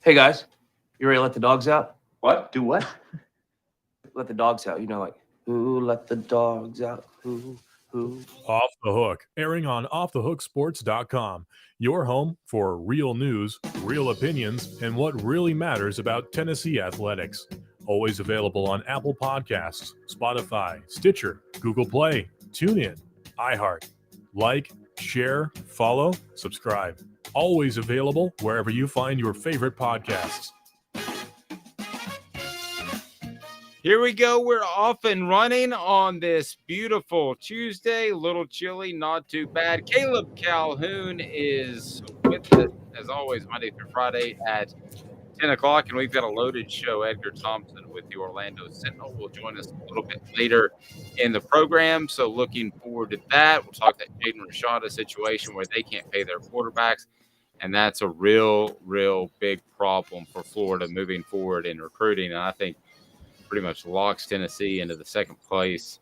Hey guys, you ready to let the dogs out? What? Do what? Let the dogs out. You know, like, who let the dogs out? Who? Off the Hook, airing on offthehooksports.com, your home for real news, real opinions, and what really matters about Tennessee athletics. Always available on Apple Podcasts, Spotify, Stitcher, Google Play, TuneIn, iHeart. Like, share, follow, subscribe. Always available wherever you find your favorite podcasts. Here we go. We're off and running on this beautiful Tuesday. A little chilly, not too bad. Caleb Calhoun is with us, as always, Monday through Friday at 10 o'clock, and we've got a loaded show. Edgar Thompson with the Orlando Sentinel will join us a little bit later in the program, so looking forward to that. We'll talk that Jaden Rashada situation where they can't pay their quarterbacks, and that's a real big problem for Florida moving forward in recruiting, and I think pretty much locks Tennessee into the second place,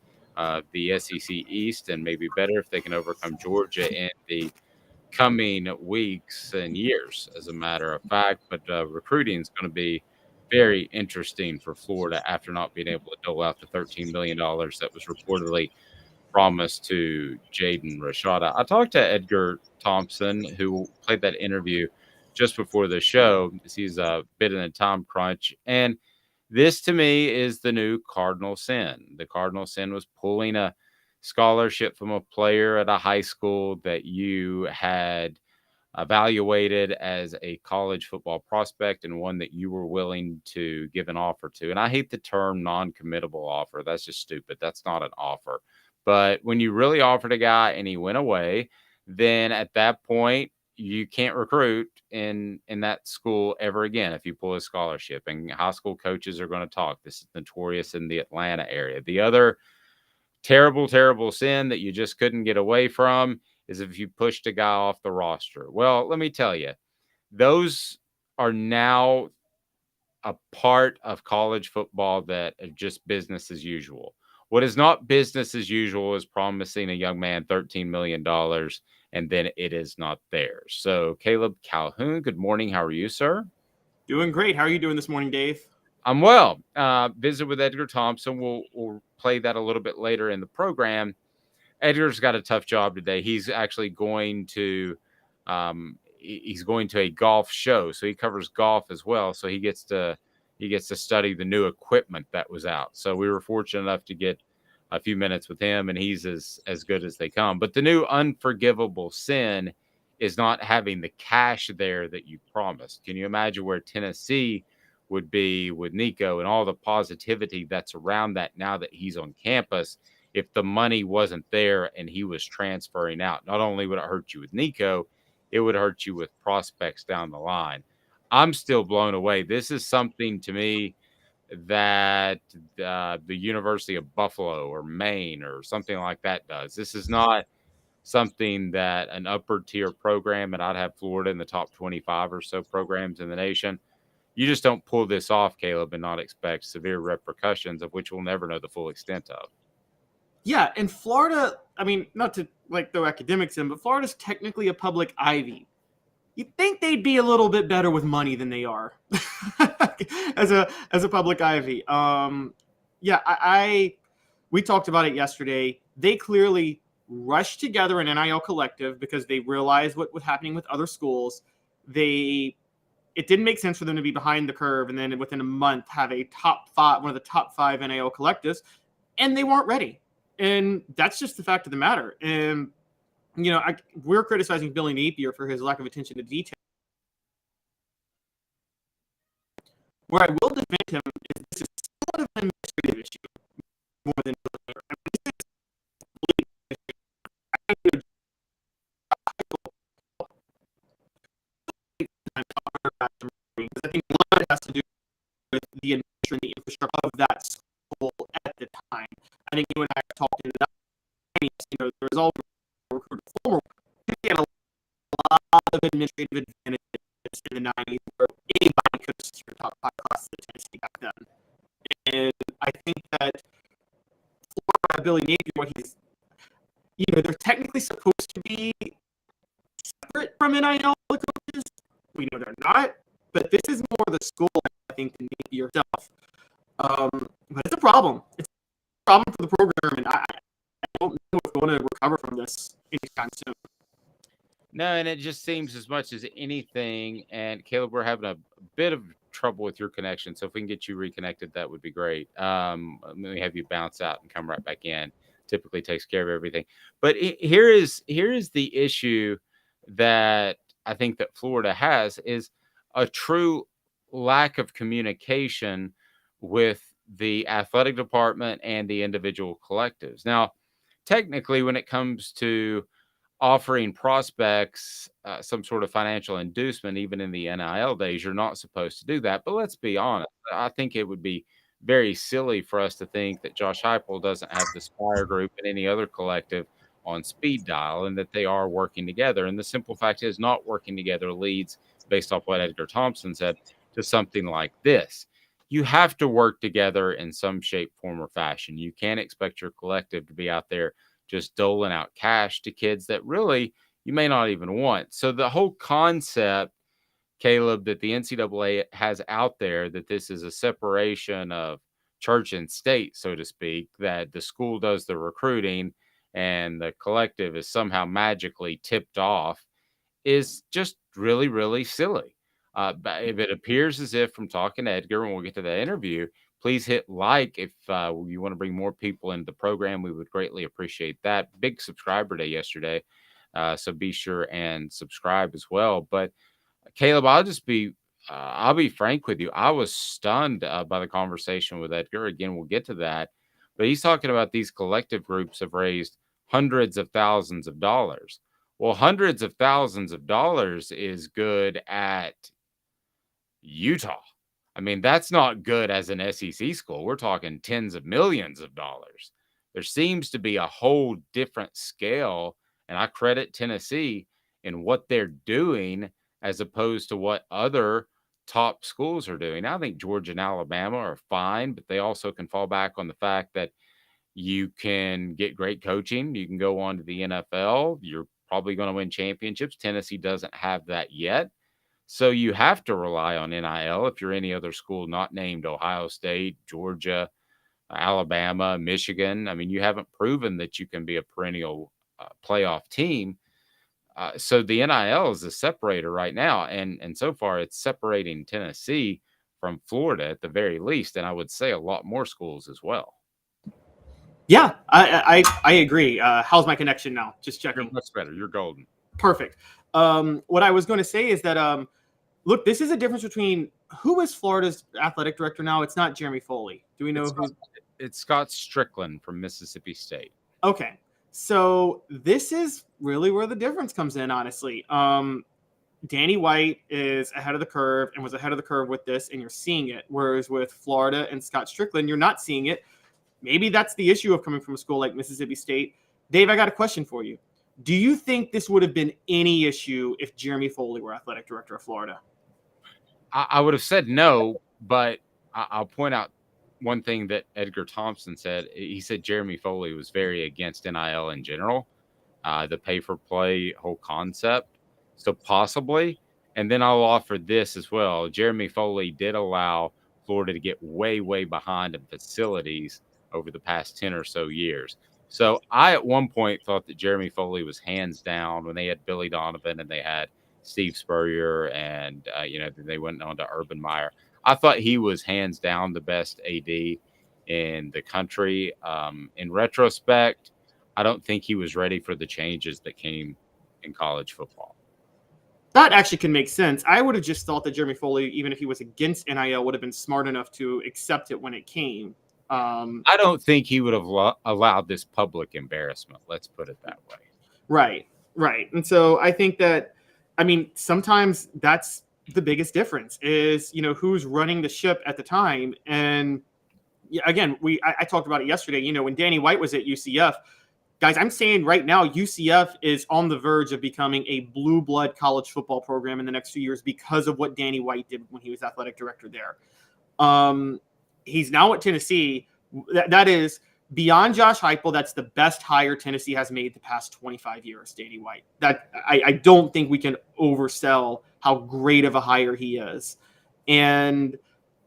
the SEC East, and maybe better if they can overcome Georgia in the coming weeks and years, as a matter of fact. But recruiting is going to be very interesting for Florida after not being able to dole out the $13 million that was reportedly promised to Jaden Rashada. I talked to Edgar Thompson, who played that interview just before the show. He's a bit in a time crunch, and this, to me, is the new cardinal sin. The cardinal sin was pulling a scholarship from a player at a high school that you had evaluated as a college football prospect and one that you were willing to give an offer to. And I hate the term non-committable offer. That's just stupid. That's not an offer. But when you really offered a guy and he went away, then at that point, you can't recruit in that school ever again if you pull a scholarship. And high school coaches are going to talk. This is notorious in the Atlanta area. The other terrible sin that you just couldn't get away from is if you pushed a guy off the roster. Well, let me tell you, those are now a part of college football that are just business as usual. What is not business as usual is promising a young man $13 million and then it is not there. So, Caleb Calhoun, good morning. How are you, sir? Doing great. How are you doing this morning, Dave? I'm well. Visit with Edgar Thompson. We'll play that a little bit later in the program. Edgar's got a tough job today. He's actually going to a golf show, so he covers golf as well. So he gets to study the new equipment that was out. So we were fortunate enough to get a few minutes with him, and he's as good as they come. But the new unforgivable sin is not having the cash there that you promised. Can you imagine where Tennessee would be with Nico and all the positivity that's around that now that he's on campus if the money wasn't there and he was transferring out? Not only would it hurt you with Nico, it would hurt you with prospects down the line. I'm still blown away. This is something to me that the University of Buffalo or Maine or something like that does. This is not something that an upper tier program, and I'd have Florida in the top 25 or so programs in the nation. You just don't pull this off, Caleb, and not expect severe repercussions of which we'll never know the full extent of. Yeah, and Florida, I mean, not to throw academics in, but Florida's technically a public Ivy. You'd think they'd be a little bit better with money than they are as a public Ivy. We talked about it yesterday. They clearly rushed together an NIL collective because they realized what was happening with other schools. It didn't make sense for them to be behind the curve and then within a month have one of the top five NIL collectives, and they weren't ready. And that's just the fact of the matter. And we're criticizing Billy Napier for his lack of attention to detail. Where I will defend him is this is somewhat of an administrative issue more than I think a lot of it has to do with the administration and the infrastructure of that school at the time. I think you and I have talked in that. There was all former. He had a lot of administrative advantages in the 90s where anybody could have secured top 5 classes in Tennessee back then. And I think that for Billy Napier, what he's, they're technically supposed to be separate from NIL coaches. We know they're not. But this is more the school, I think, than maybe yourself. But it's a problem. It's a problem for the program, and I don't know if we're going to recover from this anytime soon. No, and it just seems as much as anything. And Caleb, we're having a bit of trouble with your connection, so if we can get you reconnected, that would be great. Let me have you bounce out and come right back in. Typically takes care of everything. But here is the issue that I think that Florida has is a true lack of communication with the athletic department and the individual collectives. Now, technically, when it comes to offering prospects some sort of financial inducement, even in the NIL days, you're not supposed to do that. But let's be honest. I think it would be very silly for us to think that Josh Heupel doesn't have the Spire Group and any other collective on speed dial and that they are working together. And the simple fact is not working together leads, based off what Edgar Thompson said, to something like this. You have to work together in some shape, form, or fashion. You can't expect your collective to be out there just doling out cash to kids that really you may not even want. So the whole concept, Caleb, that the NCAA has out there, that this is a separation of church and state, so to speak, that the school does the recruiting and the collective is somehow magically tipped off, is just really, really silly. But if it appears as if, from talking to Edgar, and we'll get to that interview, please hit like if you want to bring more people into the program. We would greatly appreciate that. Big subscriber day yesterday, so be sure and subscribe as well. But Caleb, I'll be frank with you. I was stunned by the conversation with Edgar. Again, we'll get to that. But he's talking about these collective groups have raised hundreds of thousands of dollars. Well, hundreds of thousands of dollars is good at Utah. I mean, that's not good as an SEC school. We're talking tens of millions of dollars. There seems to be a whole different scale, and I credit Tennessee in what they're doing as opposed to what other top schools are doing. I think Georgia and Alabama are fine, but they also can fall back on the fact that you can get great coaching. You can go on to the NFL. You're probably going to win championships. Tennessee doesn't have that yet. So you have to rely on NIL if you're any other school not named Ohio State, Georgia, Alabama, Michigan. I mean, you haven't proven that you can be a perennial playoff team. So the NIL is a separator right now. And so far it's separating Tennessee from Florida at the very least. And I would say a lot more schools as well. Yeah, I agree. How's my connection now? Just checking. You're much better. You're golden. Perfect. What I was going to say is that, look, this is a difference between who is Florida's athletic director now. It's not Jeremy Foley. Do we know who? It's Scott Strickland from Mississippi State. Okay. So this is really where the difference comes in, honestly. Danny White is ahead of the curve and was ahead of the curve with this, and you're seeing it. Whereas with Florida and Scott Strickland, you're not seeing it. Maybe that's the issue of coming from a school like Mississippi State. Dave, I got a question for you. Do you think this would have been any issue if Jeremy Foley were athletic director of Florida? I would have said no, but I'll point out one thing that Edgar Thompson said. He said Jeremy Foley was very against NIL in general, the pay-for-play whole concept. So possibly. And then I'll offer this as well. Jeremy Foley did allow Florida to get way, way behind in facilities over the past 10 or so years. So I, at one point, thought that Jeremy Foley was hands down when they had Billy Donovan and they had Steve Spurrier and, they went on to Urban Meyer. I thought he was hands down the best AD in the country. In retrospect, I don't think he was ready for the changes that came in college football. That actually can make sense. I would have just thought that Jeremy Foley, even if he was against NIL, would have been smart enough to accept it when it came. I don't think he would have allowed this public embarrassment. Let's put it that way. Right. And so I think that, sometimes that's the biggest difference is, who's running the ship at the time. And again, I talked about it yesterday, when Danny White was at UCF, guys, I'm saying right now, UCF is on the verge of becoming a blue blood college football program in the next few years because of what Danny White did when he was athletic director there. He's now at Tennessee. That is beyond Josh Heupel. That's the best hire Tennessee has made the past 25 years, Danny White. That I don't think we can oversell how great of a hire he is. And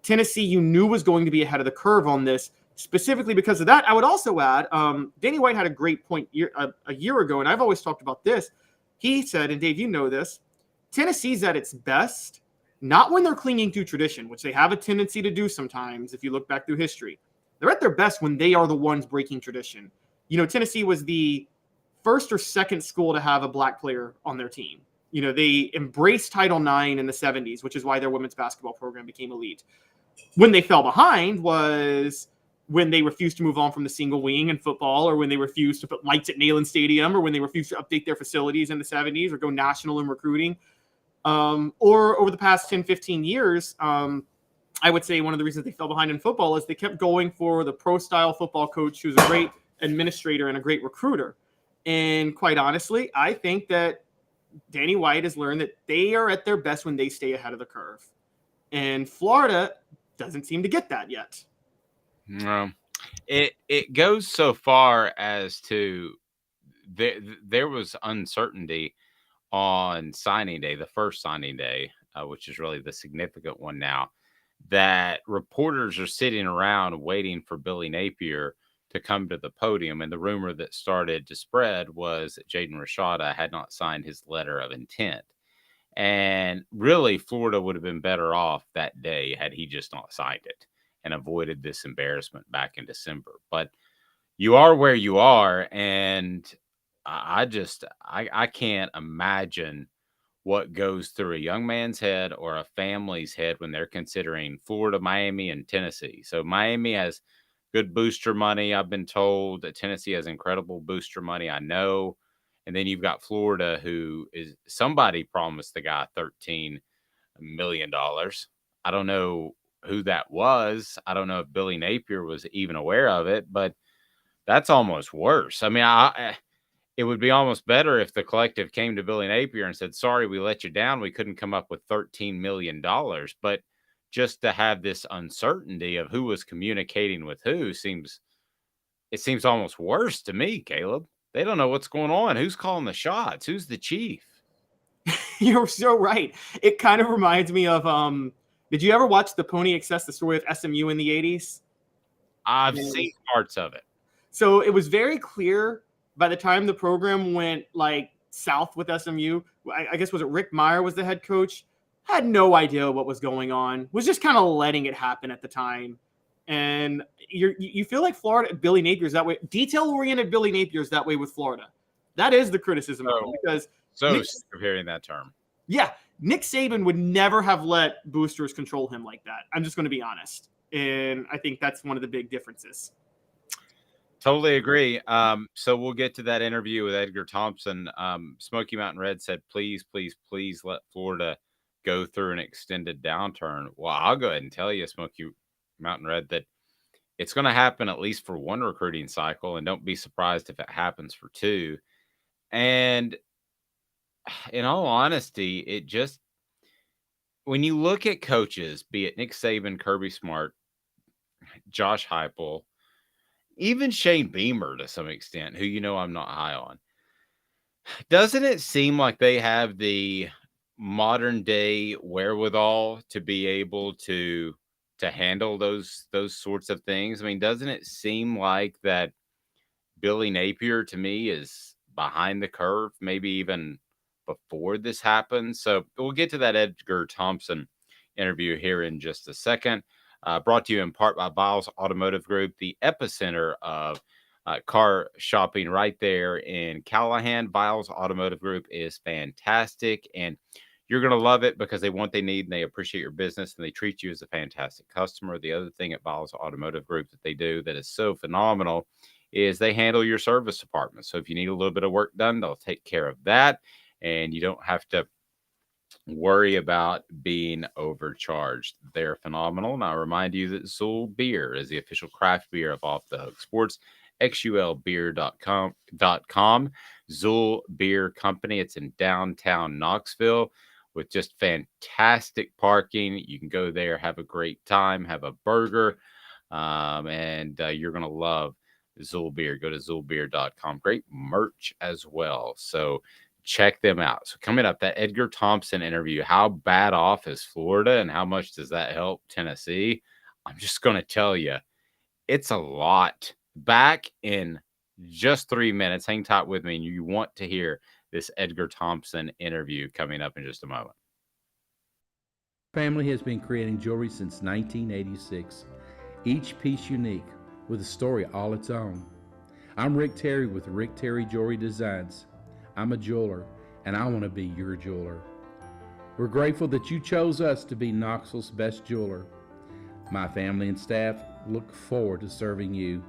Tennessee, you knew, was going to be ahead of the curve on this, specifically because of that. I would also add, Danny White had a great point a year ago, and I've always talked about this. He said, and Dave, you know this, Tennessee's at its best, not when they're clinging to tradition, which they have a tendency to do sometimes if you look back through history. They're at their best when they are the ones breaking tradition. You know, Tennessee was the first or second school to have a black player on their team. You know, they embraced Title IX in the 70s, which is why their women's basketball program became elite. When they fell behind was when they refused to move on from the single wing in football, or when they refused to put lights at Neyland Stadium, or when they refused to update their facilities in the 70s or go national in recruiting. Or over the past 10, 15 years, I would say one of the reasons they fell behind in football is they kept going for the pro-style football coach who's a great administrator and a great recruiter. And quite honestly, I think that Danny White has learned that they are at their best when they stay ahead of the curve. And Florida doesn't seem to get that yet. No, it goes so far as to there was uncertainty on signing day, the first signing day, which is really the significant one now, that reporters are sitting around waiting for Billy Napier to come to the podium. And the rumor that started to spread was that Jaden Rashada had not signed his letter of intent. And really, Florida would have been better off that day had he just not signed it and avoided this embarrassment back in December. But you are where you are, and I can't imagine what goes through a young man's head or a family's head when they're considering Florida, Miami, and Tennessee. So Miami has good booster money. I've been told that Tennessee has incredible booster money. I know. And then you've got Florida, who is somebody promised the guy $13 million. I don't know who that was. I don't know if Billy Napier was even aware of it, but that's almost worse. I mean, it would be almost better if the collective came to Billy Napier and said, sorry, we let you down. We couldn't come up with $13 million. But just to have this uncertainty of who was communicating with who seems almost worse to me, Caleb. They don't know what's going on. Who's calling the shots? Who's the chief? You're so right. It kind of reminds me of, did you ever watch the Pony Excess, the story of SMU in the 80s? I've seen parts of it. So it was very clear by the time the program went like south with SMU, I guess, was it Rick Meyer was the head coach? Had no idea what was going on, was just kind of letting it happen at the time. And you feel like Florida, Billy Napier's that way. Detail-oriented Billy Napier's that way with Florida. That is the criticism of him, because sick of hearing that term. Yeah, Nick Saban would never have let boosters control him like that. I'm just going to be honest. And I think that's one of the big differences. Totally agree. So we'll get to that interview with Edgar Thompson. Smoky Mountain Red said, please, please, please let Florida go through an extended downturn. Well, I'll go ahead and tell you, Smoky Mountain Red, that it's going to happen at least for one recruiting cycle, and don't be surprised if it happens for two. And in all honesty, it just, when you look at coaches, be it Nick Saban, Kirby Smart, Josh Heupel, even Shane Beamer to some extent, who I'm not high on, doesn't it seem like they have the modern day wherewithal to be able to handle those sorts of things? I mean, doesn't it seem like that Billy Napier, to me, is behind the curve, maybe even before this happens? So we'll get to that Edgar Thompson interview here in just a second. Brought to you in part by Vols Automotive Group, the epicenter of car shopping right there in Callahan. Vols Automotive Group is fantastic, and you're going to love it because they want what they need, and they appreciate your business, and they treat you as a fantastic customer. The other thing at Vols Automotive Group that they do that is so phenomenal is they handle your service department. So if you need a little bit of work done, they'll take care of that, and you don't have to worry about being overcharged. They're phenomenal. And I remind you that Zool Beer is the official craft beer of Off the Hook Sports. XULbeer.com. Zool Beer Company. It's in downtown Knoxville with just fantastic parking. You can go there, have a great time, have a burger, and you're going to love Zool Beer. Go to ZoolBeer.com. Great merch as well. So check them out. So coming up, that Edgar Thompson interview, how bad off is Florida and how much does that help Tennessee? I'm just going to tell you, it's a lot. Back in just 3 minutes. Hang tight with me, and you want to hear this Edgar Thompson interview coming up in just a moment. Family has been creating jewelry since 1986, each piece unique with a story all its own. I'm Rick Terry with Rick Terry Jewelry Designs. I'm a jeweler, and I want to be your jeweler. We're grateful that you chose us to be Knoxville's best jeweler. My family and staff look forward to serving you.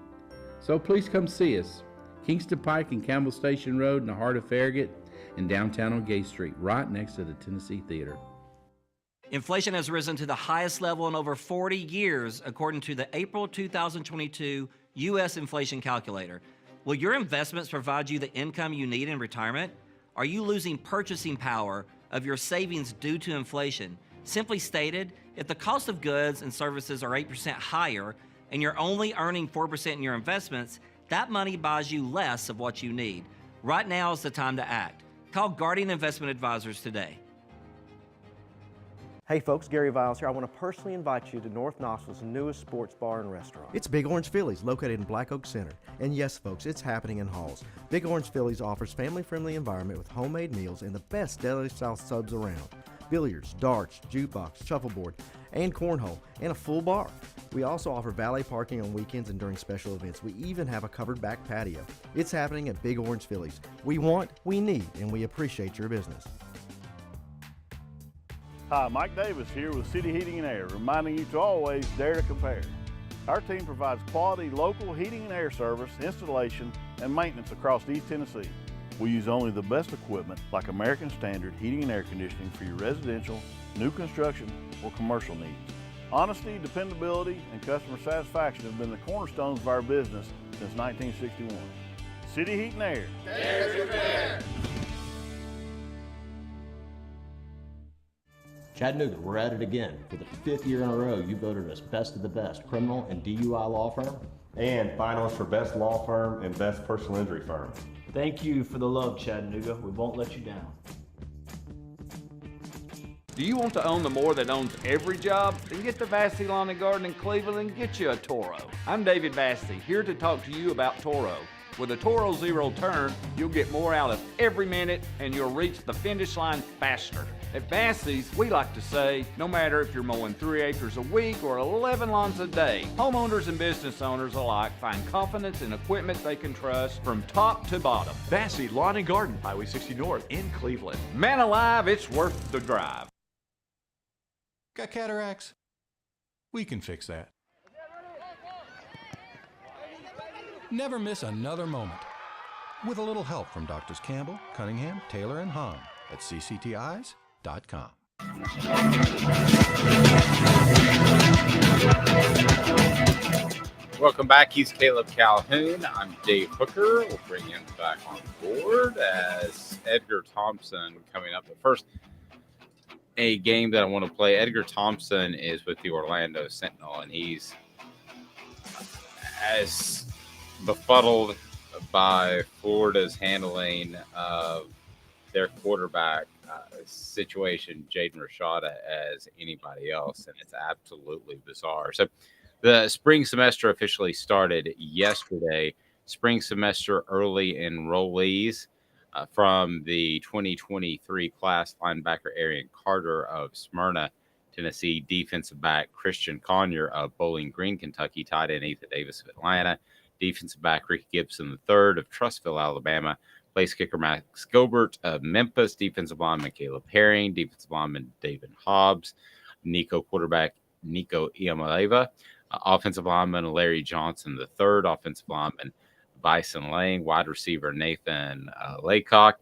So please come see us. Kingston Pike and Campbell Station Road in the heart of Farragut, and downtown on Gay Street, right next to the Tennessee Theater. Inflation has risen to the highest level in over 40 years, according to the April 2022 U.S. Inflation Calculator. Will your investments provide you the income you need in retirement? Are you losing purchasing power of your savings due to inflation? Simply stated, if the cost of goods and services are 8% higher and you're only earning 4% in your investments, that money buys you less of what you need. Right now is the time to act. Call Guardian Investment Advisors today. Hey folks, Gary Viles here. I want to personally invite you to North Knoxville's newest sports bar and restaurant. It's Big Orange Phillies, located in Black Oak Center. And yes, folks, it's happening in Halls. Big Orange Phillies offers family-friendly environment with homemade meals and the best deli-style subs around. Billiards, darts, jukebox, shuffleboard, and cornhole, and a full bar. We also offer valet parking on weekends and during special events. We even have a covered back patio. It's happening at Big Orange Phillies. We want, we need, and we appreciate your business. Hi, Mike Davis here with City Heating and Air, reminding you to always dare to compare. Our team provides quality local heating and air service, installation, and maintenance across East Tennessee. We use only the best equipment like American Standard Heating and Air Conditioning for your residential, new construction, or commercial needs. Honesty, dependability, and customer satisfaction have been the cornerstones of our business since 1961. City Heat and Air. Dare to compare. Chattanooga, we're at it again. For the 5th year in a row, you voted us best of the best criminal and DUI law firm. And finalists for best law firm and best personal injury firm. Thank you for the love, Chattanooga. We won't let you down. Do you want to own the more that owns every job? Then get to Vassey Lawn and Garden in Cleveland and get you a Toro. I'm David Vassey, here to talk to you about Toro. With a Toro Zero Turn, you'll get more out of every minute and you'll reach the finish line faster. At Vassey's, we like to say, no matter if you're mowing 3 acres a week or 11 lawns a day, homeowners and business owners alike find confidence in equipment they can trust from top to bottom. Vassey Lawn and Garden, Highway 60 North in Cleveland. Man alive, it's worth the drive. Got cataracts? We can fix that. Never miss another moment. With a little help from Doctors Campbell, Cunningham, Taylor, and Hahn at cctis.com. Welcome back. He's Caleb Calhoun. I'm Dave Hooker. We'll bring him back on board as Edgar Thompson coming up. But first, a game that I want to play. Edgar Thompson is with the Orlando Sentinel, and he's as befuddled by Florida's handling of their quarterback situation, Jaden Rashada, as anybody else, and it's absolutely bizarre. So the spring semester officially started yesterday. Spring semester early enrollees from the 2023 class: linebacker Arian Carter of Smyrna, Tennessee; defensive back Christian Conyer of Bowling Green, Kentucky; tight end Ethan Davis of Atlanta; defensive back Ricky Gibson III of Trussville, Alabama; place kicker Max Gilbert of Memphis; defensive lineman Caleb Herring; defensive lineman David Hobbs; quarterback Nico Iamaleva; offensive lineman Larry Johnson III; offensive lineman Bison Lane; wide receiver Nathan Laycock;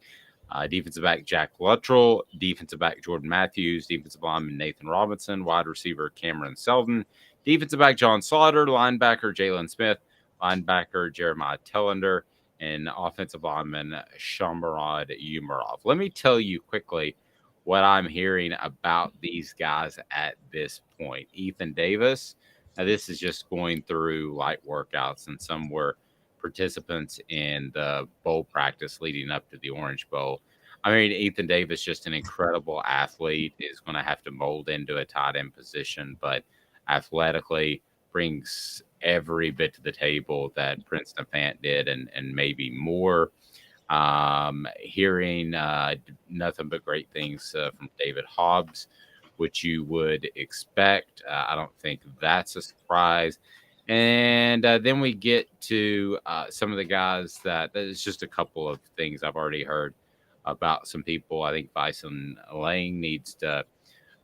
defensive back Jack Luttrell; defensive back Jordan Matthews; defensive lineman Nathan Robinson; wide receiver Cameron Selden; defensive back John Slaughter; linebacker Jalen Smith; linebacker Jeremiah Tellender; and offensive lineman Shambarad Umarov. Let me tell you quickly what I'm hearing about these guys at this point. Ethan Davis, now this is just going through light workouts, and some were participants in the bowl practice leading up to the Orange Bowl. I mean, Ethan Davis, just an incredible athlete, is going to have to mold into a tight end position, but athletically brings every bit to the table that Princeton Fant did, and maybe more. Hearing nothing but great things from David Hobbs, which you would expect. I don't think that's a surprise. And then we get to some of the guys that it's just a couple of things I've already heard about some people. I think Bison Lang needs to,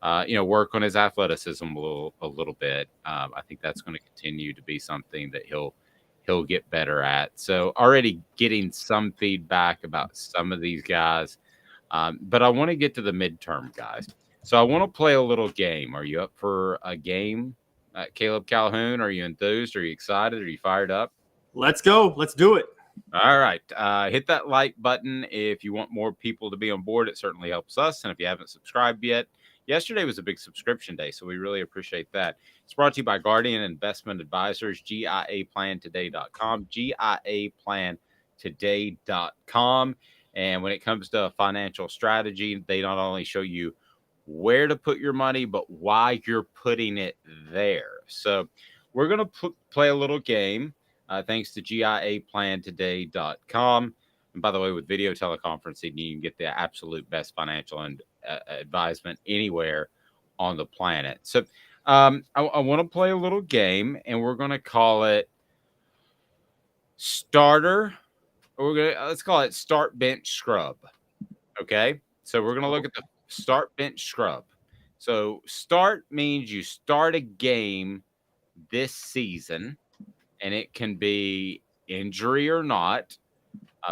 work on his athleticism a little bit. I think that's going to continue to be something that he'll get better at. So already getting some feedback about some of these guys. But I want to get to the midterm guys. So I want to play a little game. Are you up for a game? Caleb Calhoun, are you enthused? Are you excited? Are you fired up? Let's go. Let's do it. All right. Hit that like button if you want more people to be on board. It certainly helps us. And if you haven't subscribed yet, yesterday was a big subscription day, so we really appreciate that. It's brought to you by Guardian Investment Advisors, GIAPlantoday.com, GIAPlantoday.com. And when it comes to financial strategy, they not only show you where to put your money, but why you're putting it there. So we're going to play a little game thanks to GIAPlantoday.com. And by the way, with video teleconferencing, you can get the absolute best financial and advisement anywhere on the planet. So I want to play a little game, and we're going to call it Starter. Let's call it Start Bench Scrub. Okay, so we're going to look at the Start Bench Scrub. So start means you start a game this season, and it can be injury or not,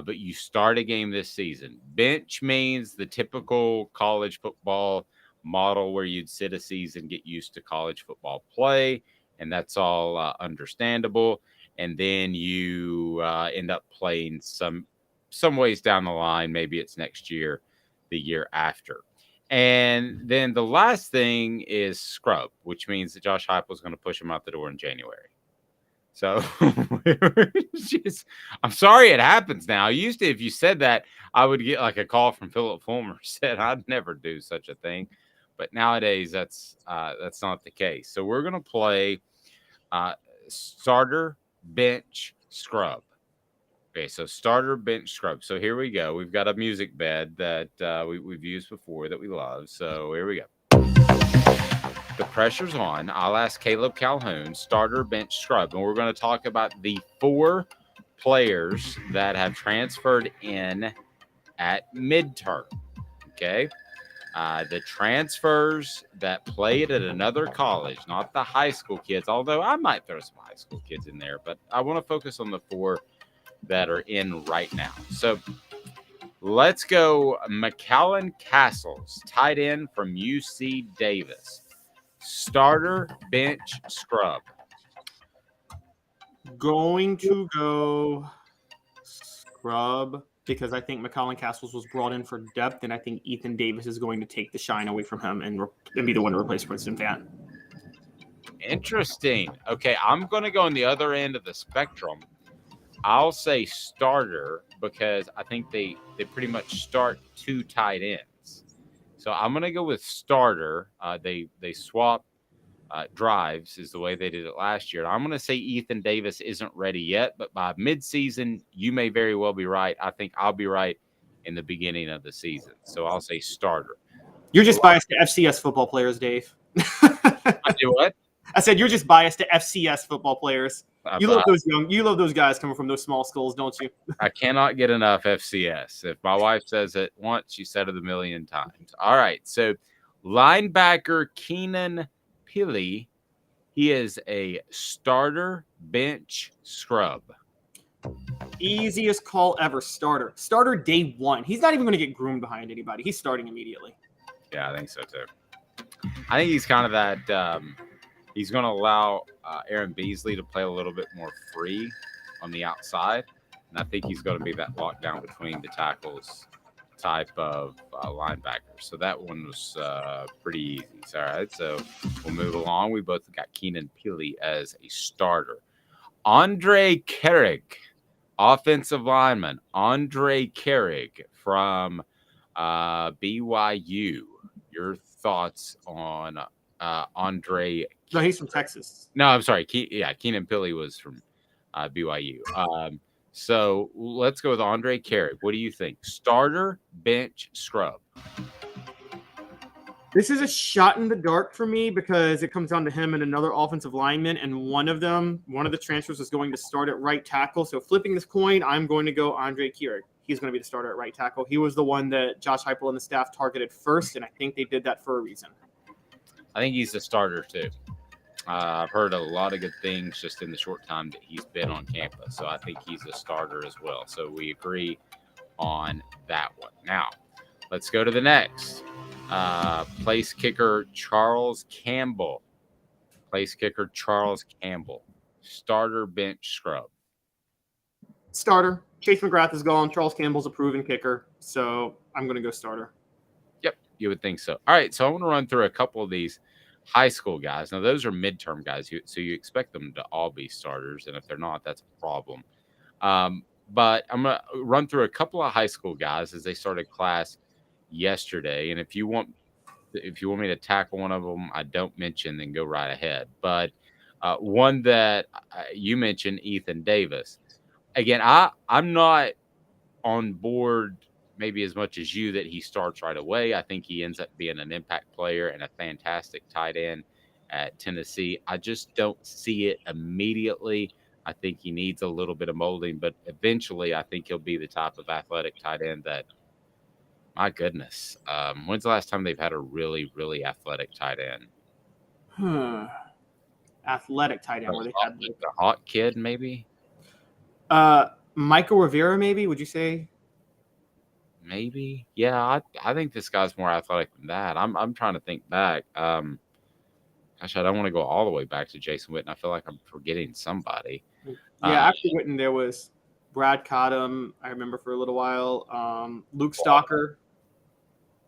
but you start a game this season. Bench means the typical college football model where you'd sit a season, get used to college football play, and that's all understandable. And then you end up playing some ways down the line. Maybe it's next year, the year after. And then the last thing is scrub, which means that Josh Heupel is going to push him out the door in January. So I'm sorry it happens now. Used to, if you said that, I would get like a call from Philip Fulmer said I'd never do such a thing. But nowadays, that's not the case. So we're going to play starter, bench, scrub. Okay, so starter, bench, scrub. So here we go. We've got a music bed that we've used before that we love. So here we go. The pressure's on. I'll ask Caleb Calhoun, starter, bench, scrub. And we're going to talk about the 4 players that have transferred in at midterm. Okay? The transfers that played at another college, not the high school kids, although I might throw some high school kids in there. But I want to focus on the 4 that are in right now. So let's go McAllen Castles, tight end from UC Davis. Starter, bench, scrub. Going to go scrub because I think McAllen Castles was brought in for depth, and I think Ethan Davis is going to take the shine away from him and be the one to replace Princeton Fant. Interesting. Okay, I'm going to go on the other end of the spectrum. I'll say starter because I think they pretty much start 2 tight ends. So I'm going to go with starter. They swap drives is the way they did it last year. I'm going to say Ethan Davis isn't ready yet, but by midseason, you may very well be right. I think I'll be right in the beginning of the season. So I'll say starter. You're just biased to FCS football players, Dave. I do what? I said you're just biased to FCS football players. You love those guys coming from those small schools, don't you? I cannot get enough FCS. If my wife says it once, she said it a million times. All right. So linebacker Keenan Pili, he is a starter, bench, scrub. Easiest call ever, starter. Starter day 1. He's not even going to get groomed behind anybody. He's starting immediately. Yeah, I think so too. I think he's kind of that he's going to allow Aaron Beasley to play a little bit more free on the outside. And I think he's going to be that lockdown between the tackles type of linebacker. So that one was pretty easy. All right, so we'll move along. We both got Keenan Pili as a starter. Andre Carrick, offensive lineman. Andre Carrick from BYU. Your thoughts on Andre? No, he's from Texas. No, I'm sorry. Keenan Pili was from BYU. So let's go with Andre Carrick. What do you think? Starter, bench, scrub? This is a shot in the dark for me because it comes down to him and another offensive lineman, and one of the transfers is going to start at right tackle. So flipping this coin, I'm going to go Andre Carrick. He's going to be the starter at right tackle. He was the one that Josh Heupel and the staff targeted first, and I think they did that for a reason. I think he's the starter too. I've heard a lot of good things just in the short time that he's been on campus. So I think he's a starter as well. So we agree on that one. Now, let's go to the next. Place kicker Charles Campbell. Starter, bench, scrub. Starter. Chase McGrath is gone. Charles Campbell's a proven kicker. So I'm going to go starter. Yep, you would think so. All right, so I want to run through a couple of these high school guys. Now, those are midterm guys, so you expect them to all be starters, and if they're not, that's a problem. But I'm going to run through a couple of high school guys as they started class yesterday, and if you want me to tackle one of them I don't mention, then go right ahead. But one that you mentioned, Ethan Davis. Again, I'm not on board maybe as much as you that he starts right away. I think he ends up being an impact player and a fantastic tight end at Tennessee. I just don't see it immediately. I think he needs a little bit of molding, but eventually I think he'll be the type of athletic tight end that, my goodness, when's the last time they've had a really, really athletic tight end? Athletic tight end where they had the hot kid, maybe? Michael Rivera, maybe, would you say? Maybe. Yeah, I think this guy's more athletic than that. I'm trying to think back. Gosh, I don't want to go all the way back to Jason Witten. I feel like I'm forgetting somebody. Yeah, after Witten, there was Brad Cottom, I remember, for a little while. Luke Stalker.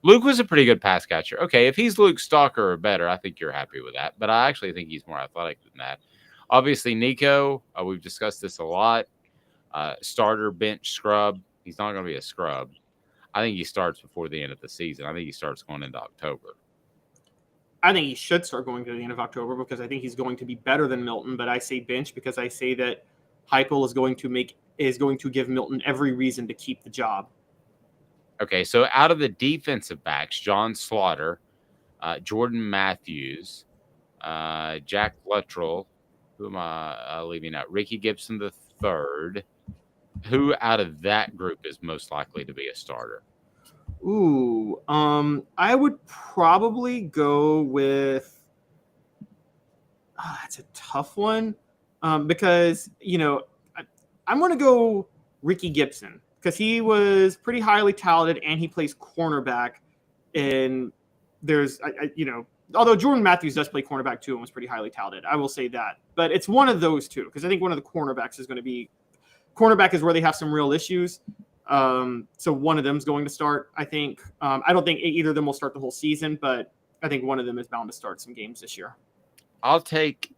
Luke was a pretty good pass catcher. Okay, if he's Luke Stalker or better, I think you're happy with that. But I actually think he's more athletic than that. Obviously, Nico, we've discussed this a lot. Starter, bench, scrub. He's not going to be a scrub. I think he starts before the end of the season. I think he starts going into October. I think he should start going to the end of October because I think he's going to be better than Milton. But I say bench because I say that Heupel is going to give Milton every reason to keep the job. Okay, so out of the defensive backs, John Slaughter, Jordan Matthews, Jack Luttrell, who am I leaving out? Ricky Gibson III. Who out of that group is most likely to be a starter? Ooh, I would probably go with. That's a tough one, because I'm going to go Ricky Gibson because he was pretty highly touted and he plays cornerback. And there's, although Jordan Matthews does play cornerback too and was pretty highly touted, I will say that. But it's one of those two because I think one of the cornerbacks is going to be. Cornerback is where they have some real issues. So one of them is going to start, I think. I don't think either of them will start the whole season, but I think one of them is bound to start some games this year. I'll take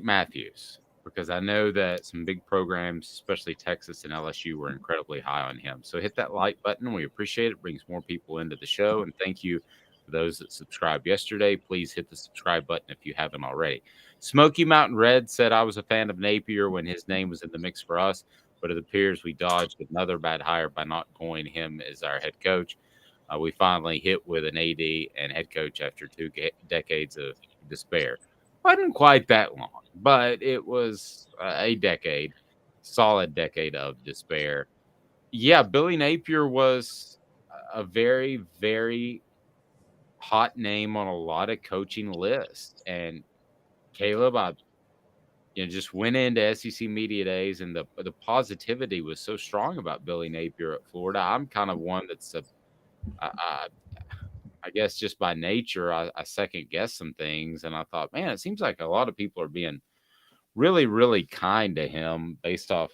Matthews because I know that some big programs, especially Texas and LSU, were incredibly high on him. So hit that like button. We appreciate it. It brings more people into the show. And thank you for those that subscribed yesterday. Please hit the subscribe button if you haven't already. Smoky Mountain Red said I was a fan of Napier when his name was in the mix for us, but it appears we dodged another bad hire by not going him as our head coach. We finally hit with an AD and head coach after 2 decades of despair. Wasn't quite that long, but it was a decade, solid decade of despair. Yeah, Billy Napier was a very, very hot name on a lot of coaching lists. And Caleb, I just went into SEC Media Days, and the positivity was so strong about Billy Napier at Florida. I'm kind of one that's I guess just by nature, I second guess some things, and I thought, man, it seems like a lot of people are being really, really kind to him based off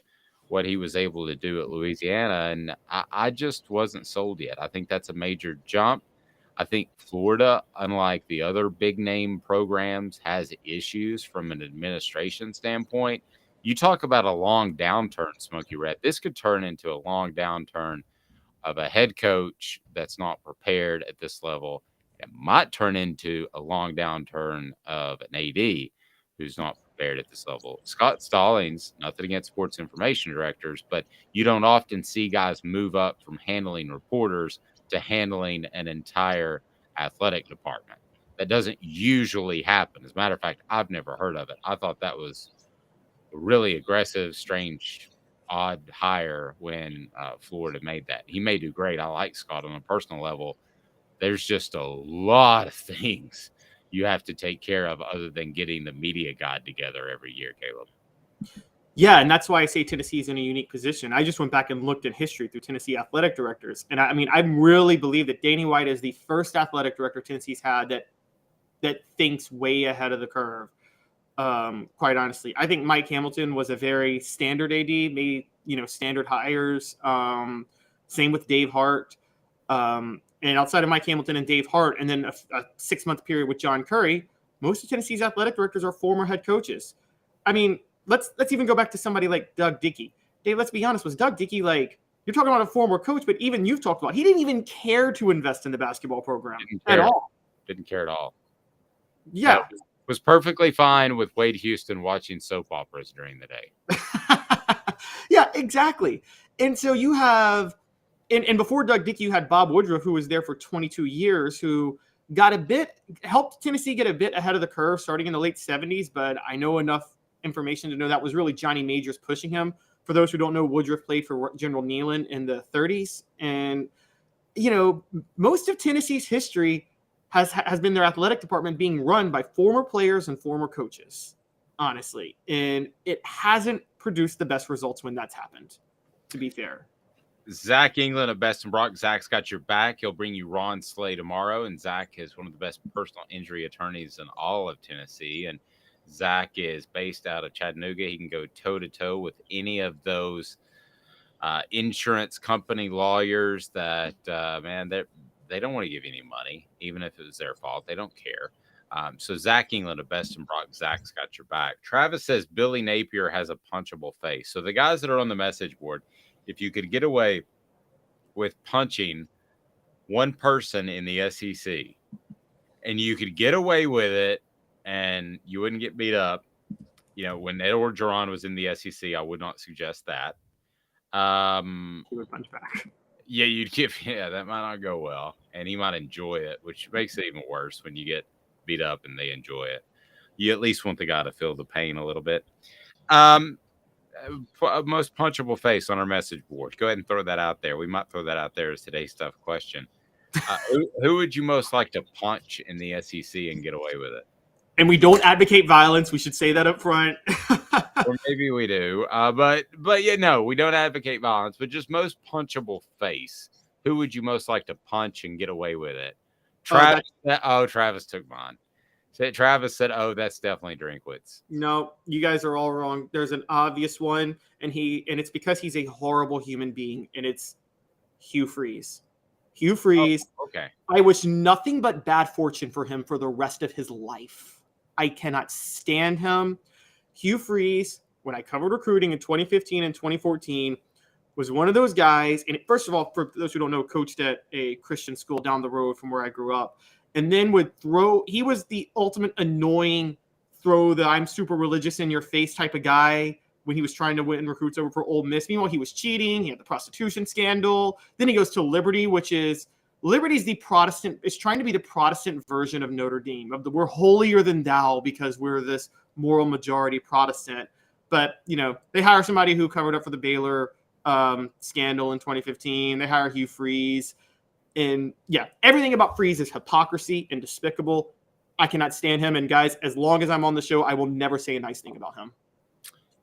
what he was able to do at Louisiana, and I just wasn't sold yet. I think that's a major jump. I think Florida, unlike the other big name programs, has issues from an administration standpoint. You talk about a long downturn, Smokey Red. This could turn into a long downturn of a head coach that's not prepared at this level, it might turn into a long downturn of an AD who's not prepared at this level. Scott Stallings, nothing against sports information directors, but you don't often see guys move up from handling reporters to handling an entire athletic department. That doesn't usually happen. As a matter of fact, I've never heard of it. I thought that was a really aggressive, strange, odd hire when Florida made that. He may do great. I like Scott on a personal level. There's just a lot of things you have to take care of other than getting the media guide together every year, Caleb. Yeah, and that's why I say Tennessee is in a unique position. I just went back and looked at history through Tennessee athletic directors. And I mean, I really believe that Danny White is the first athletic director Tennessee's had that thinks way ahead of the curve. Quite honestly, I think Mike Hamilton was a very standard AD, made, standard hires. Same with Dave Hart. And outside of Mike Hamilton and Dave Hart, and then a 6-month period with John Curry, most of Tennessee's athletic directors are former head coaches. I mean, let's even go back to somebody like Doug Dickey. Dave, let's be honest, was Doug Dickey like, you're talking about a former coach, but even you've talked about, he didn't even care to invest in the basketball program at all. Didn't care at all. Yeah. No, was perfectly fine with Wade Houston watching soap operas during the day. Yeah, exactly. And so you have, and before Doug Dickey, you had Bob Woodruff, who was there for 22 years, who helped Tennessee get a bit ahead of the curve starting in the late 70s. But I know enough information to know that was really Johnny Majors pushing him. For those who don't know, Woodruff played for General Neyland in the 30s. And, most of Tennessee's history has been their athletic department being run by former players and former coaches, honestly. And it hasn't produced the best results when that's happened, to be fair. Zach England of Best and Brock. Zach's got your back. He'll bring you Ron Slay tomorrow. And Zach is one of the best personal injury attorneys in all of Tennessee. And Zach is based out of Chattanooga. He can go toe-to-toe with any of those insurance company lawyers that, they don't want to give you any money, even if it was their fault. They don't care. So Zach England of Best and Brock. Zach's got your back. Travis says Billy Napier has a punchable face. So the guys that are on the message board, if you could get away with punching one person in the SEC and you could get away with it and you wouldn't get beat up, when Edward Duran was in the SEC, I would not suggest that. He would punch back. Yeah, that might not go well. And he might enjoy it, which makes it even worse when you get beat up and they enjoy it. You at least want the guy to feel the pain a little bit. Most punchable face on our message board. Go ahead and throw that out there. We might throw that out there as today's tough question. Who would you most like to punch in the SEC and get away with it? And we don't advocate violence. We should say that up front. Or maybe we do. But yeah, no, we don't advocate violence, but just most punchable face. Who would you most like to punch and get away with it? Travis. Travis took mine. Travis said, that's definitely Drinkwitz. No, you guys are all wrong. There's an obvious one, and it's because he's a horrible human being, and it's Hugh Freeze. Hugh Freeze. Oh, okay. I wish nothing but bad fortune for him for the rest of his life. I cannot stand him. Hugh Freeze, when I covered recruiting in 2015 and 2014, was one of those guys. And first of all, for those who don't know, coached at a Christian school down the road from where I grew up. And then he was the ultimate annoying I'm super religious in your face type of guy when he was trying to win recruits over for Ole Miss. Meanwhile, he was cheating. He had the prostitution scandal. Then he goes to Liberty's the Protestant, is trying to be the Protestant version of Notre Dame, we're holier than thou because we're this moral majority Protestant. But, they hire somebody who covered up for the Baylor scandal in 2015. They hire Hugh Freeze. And yeah, everything about Freeze is hypocrisy and despicable. I cannot stand him. And guys, as long as I'm on the show, I will never say a nice thing about him.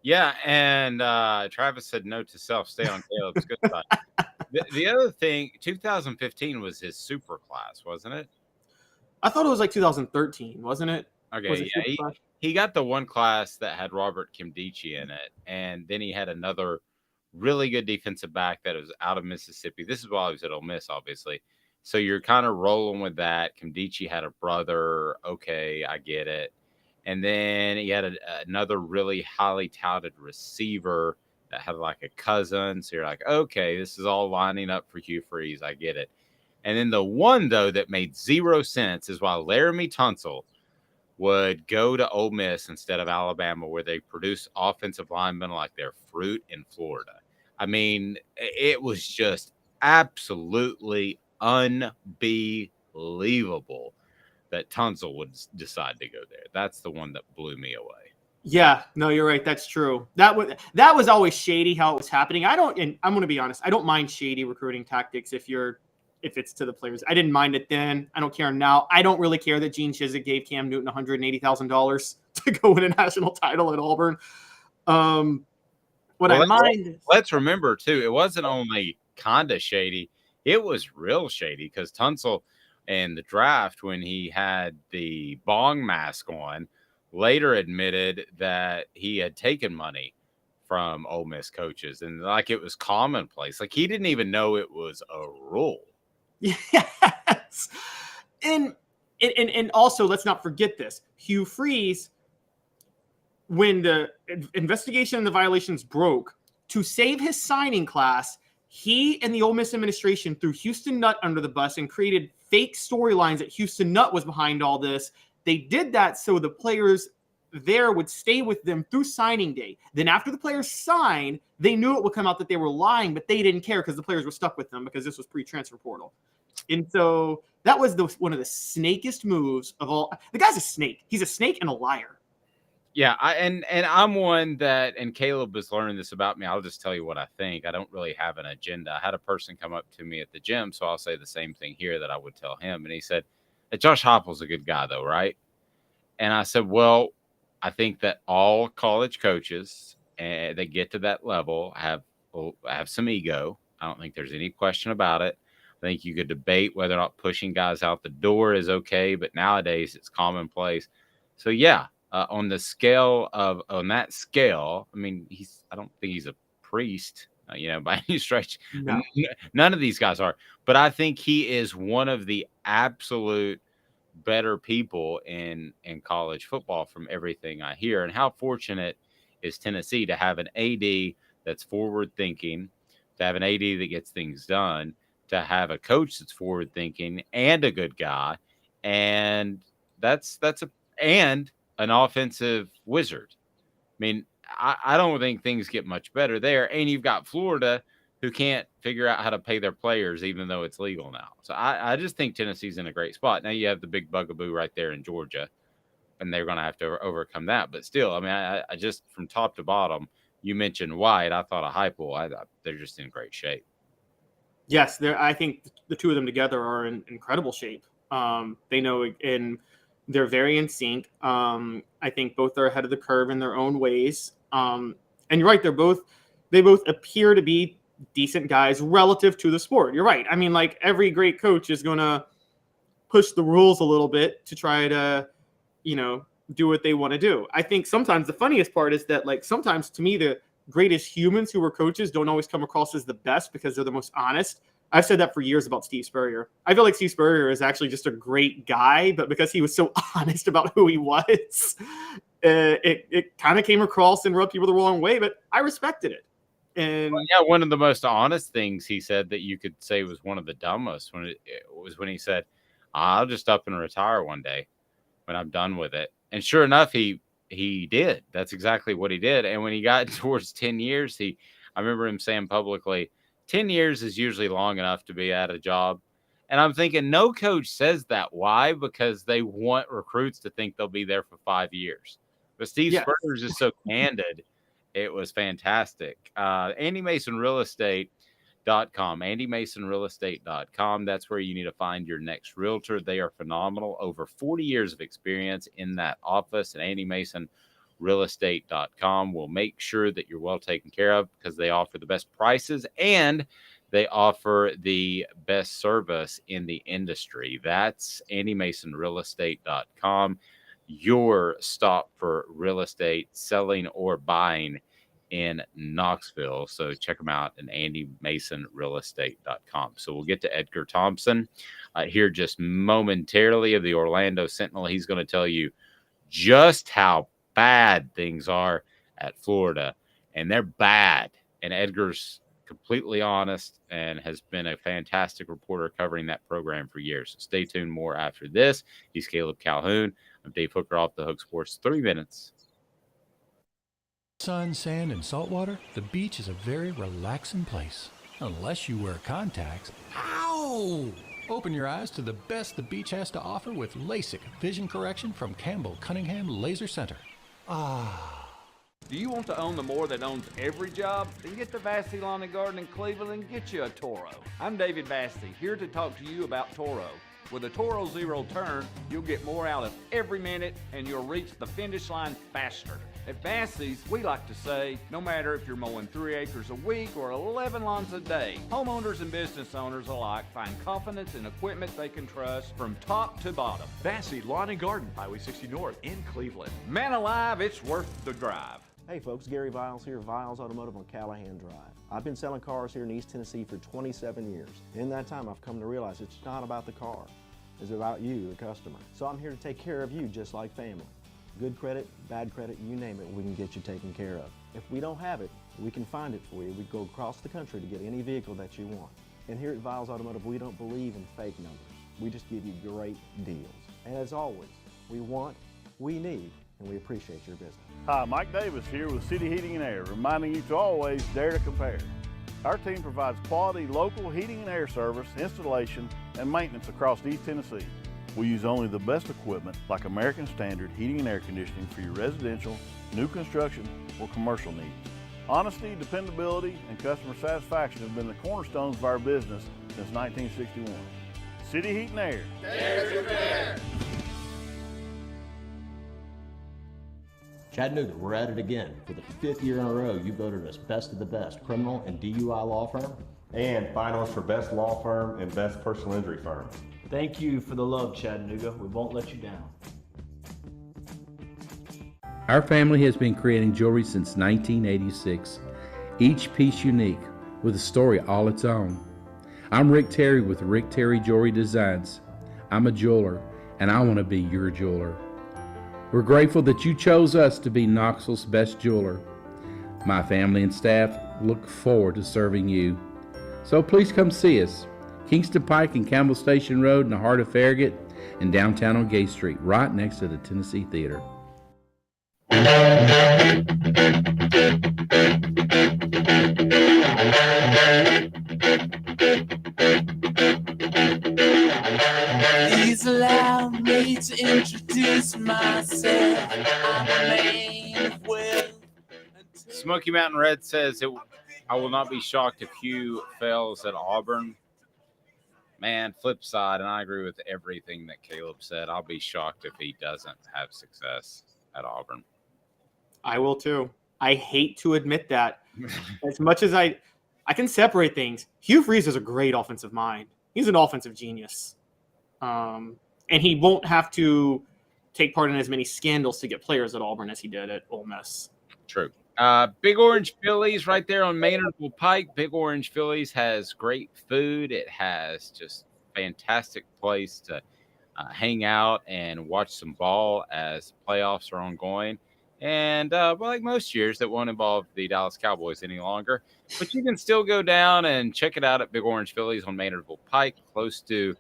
Yeah, and Travis said note to self, stay on Caleb's good side. The other thing, 2015 was his super class, wasn't it? I thought it was like 2013, wasn't it? Okay, yeah, he got the one class that had Robert Kimdichie in it, and then he had another really good defensive back that was out of Mississippi. This is while he was at Ole Miss, obviously. So you're kind of rolling with that. Kimdichie had a brother. Okay, I get it. And then he had another really highly touted receiver that had like a cousin. So you're like, okay, this is all lining up for Hugh Freeze. I get it. And then the one, though, that made 0 sense is why Laramie Tunsil would go to Ole Miss instead of Alabama, where they produce offensive linemen like they're fruit in Florida. I mean, it was just absolutely unbelievable that Tunsil would decide to go there. That's the one that blew me away. Yeah, no, you're right. That's true. That was always shady how it was happening. And I'm going to be honest, I don't mind shady recruiting tactics if it's to the players. I didn't mind it then. I don't care now. I don't really care that Gene Chizik gave Cam Newton $180,000 to go win a national title at Auburn. Let's remember, too, it wasn't only kind of shady. It was real shady because Tunsil in the draft, when he had the bong mask on, later admitted that he had taken money from Ole Miss coaches and like it was commonplace. Like he didn't even know it was a rule. Yes. And also, let's not forget this. Hugh Freeze, when the investigation and the violations broke, to save his signing class, he and the Ole Miss administration threw Houston Nutt under the bus and created fake storylines that Houston Nutt was behind all this. They did that so the players there would stay with them through signing day. Then after the players signed, they knew it would come out that they were lying, but they didn't care because the players were stuck with them because this was pre-transfer portal. And so that was one of the snakiest moves of all. The guy's a snake. He's a snake and a liar. Yeah, and I'm one that, and Caleb has learned this about me. I'll just tell you what I think. I don't really have an agenda. I had a person come up to me at the gym, so I'll say the same thing here that I would tell him. And he said, Josh Heupel's a good guy, though, right? And I said, well, I think that all college coaches that get to that level have some ego. I don't think there's any question about it. I think you could debate whether or not pushing guys out the door is okay, but nowadays it's commonplace. So, yeah. On that scale, I mean, I don't think he's a priest, by any stretch. No. None of these guys are, but I think he is one of the absolute better people in college football from everything I hear. And how fortunate is Tennessee to have an AD that's forward thinking, to have an AD that gets things done, to have a coach that's forward thinking and a good guy. And and an offensive wizard. I mean, I don't think things get much better there. And you've got Florida who can't figure out how to pay their players, even though it's legal now. So I just think Tennessee's in a great spot. Now you have the big bugaboo right there in Georgia, and they're going to have to overcome that. But still, I mean, I just from top to bottom, you mentioned White. I thought of Heupel. They're just in great shape. Yes, I think the two of them together are in incredible shape. They know they're very in sync. I think both are ahead of the curve in their own ways. And you're right. They both appear to be decent guys relative to the sport. You're right. I mean, like every great coach is going to push the rules a little bit to try to, do what they want to do. I think sometimes the funniest part is that like sometimes to me, the greatest humans who were coaches don't always come across as the best because they're the most honest. I've said that for years about Steve Spurrier. I feel like Steve Spurrier is actually just a great guy, but because he was so honest about who he was, it kind of came across and rubbed people the wrong way, but I respected it. And one of the most honest things he said that you could say was one of the dumbest when he said, I'll just up and retire one day when I'm done with it. And sure enough, he did. That's exactly what he did. And when he got towards 10 years, I remember him saying publicly, 10 years is usually long enough to be at a job. And I'm thinking no coach says that. Why? Because they want recruits to think they'll be there for 5 years. But Steve Spurrier is just so candid. It was fantastic. AndyMasonRealEstate.com. AndyMasonRealEstate.com. That's where you need to find your next realtor. They are phenomenal. Over 40 years of experience in that office. And AndyMasonRealEstate.com will make sure that you're well taken care of because they offer the best prices and they offer the best service in the industry. That's AndyMasonRealEstate.com. Your stop for real estate, selling or buying in Knoxville. So check them out at AndyMasonRealEstate.com. So we'll get to Edgar Thompson here just momentarily of the Orlando Sentinel. He's going to tell you just how bad things are at Florida and they're bad. And Edgar's completely honest and has been a fantastic reporter covering that program for years. So stay tuned more after this. He's Caleb Calhoun. I'm Dave Hooker, Off the Hook Sports. 3 minutes. Sun, sand, and salt water, the beach is a very relaxing place. Unless you wear contacts. Ow! Open your eyes to the best the beach has to offer with LASIK vision correction from Campbell Cunningham Laser Center. Do you want to own the more that owns every job? Then get to Vassy Lawn and Garden in Cleveland and get you a Toro. I'm David Vassy, here to talk to you about Toro. With a Toro Zero Turn, you'll get more out of every minute and you'll reach the finish line faster. At Vassy's, we like to say, no matter if you're mowing 3 acres a week or 11 lawns a day, homeowners and business owners alike find confidence in equipment they can trust from top to bottom. Vassy Lawn and Garden, Highway 60 North in Cleveland. Man alive, it's worth the drive. Hey folks, Gary Viles here, Viles Automotive on Calhoun Drive. I've been selling cars here in East Tennessee for 27 years. In that time, I've come to realize it's not about the car. It's about you, the customer. So I'm here to take care of you just like family. Good credit, bad credit, you name it, we can get you taken care of. If we don't have it, we can find it for you. We go across the country to get any vehicle that you want. And here at Viles Automotive, we don't believe in fake numbers. We just give you great deals. And as always, we want, we need, and we appreciate your business. Hi, Mike Davis here with City Heating and Air, reminding you to always dare to compare. Our team provides quality local heating and air service, installation, and maintenance across East Tennessee. We use only the best equipment like American Standard heating and air conditioning for your residential, new construction, or commercial needs. Honesty, dependability, and customer satisfaction have been the cornerstones of our business since 1961. City Heat and Air. Dare to compare. Chattanooga, we're at it again. For the 5th year in a row, you voted us best of the best criminal and DUI law firm. And finalists for best law firm and best personal injury firm. Thank you for the love, Chattanooga. We won't let you down. Our family has been creating jewelry since 1986, each piece unique with a story all its own. I'm Rick Terry with Rick Terry Jewelry Designs. I'm a jeweler, and I want to be your jeweler. We're grateful that you chose us to be Knoxville's best jeweler. My family and staff look forward to serving you. So please come see us. Kingston Pike and Campbell Station Road in the heart of Farragut, and downtown on Gay Street, right next to the Tennessee Theater. Please allow me to introduce myself. I'm a man of wealth. Smoky Mountain Red says, I will not be shocked if Hugh fails at Auburn. Man, flip side, and I agree with everything that Caleb said. I'll be shocked if he doesn't have success at Auburn. I will too. I hate to admit that. As much as I can separate things, Hugh Freeze is a great offensive mind. He's an offensive genius. And he won't have to take part in as many scandals to get players at Auburn as he did at Ole Miss. True. Big Orange Phillies right there on Maynardville Pike. Big Orange Phillies has great food. It has just fantastic place to hang out and watch some ball as playoffs are ongoing. And well, like most years, that won't involve the Dallas Cowboys any longer. But you can still go down and check it out at Big Orange Phillies on Maynardville Pike, close to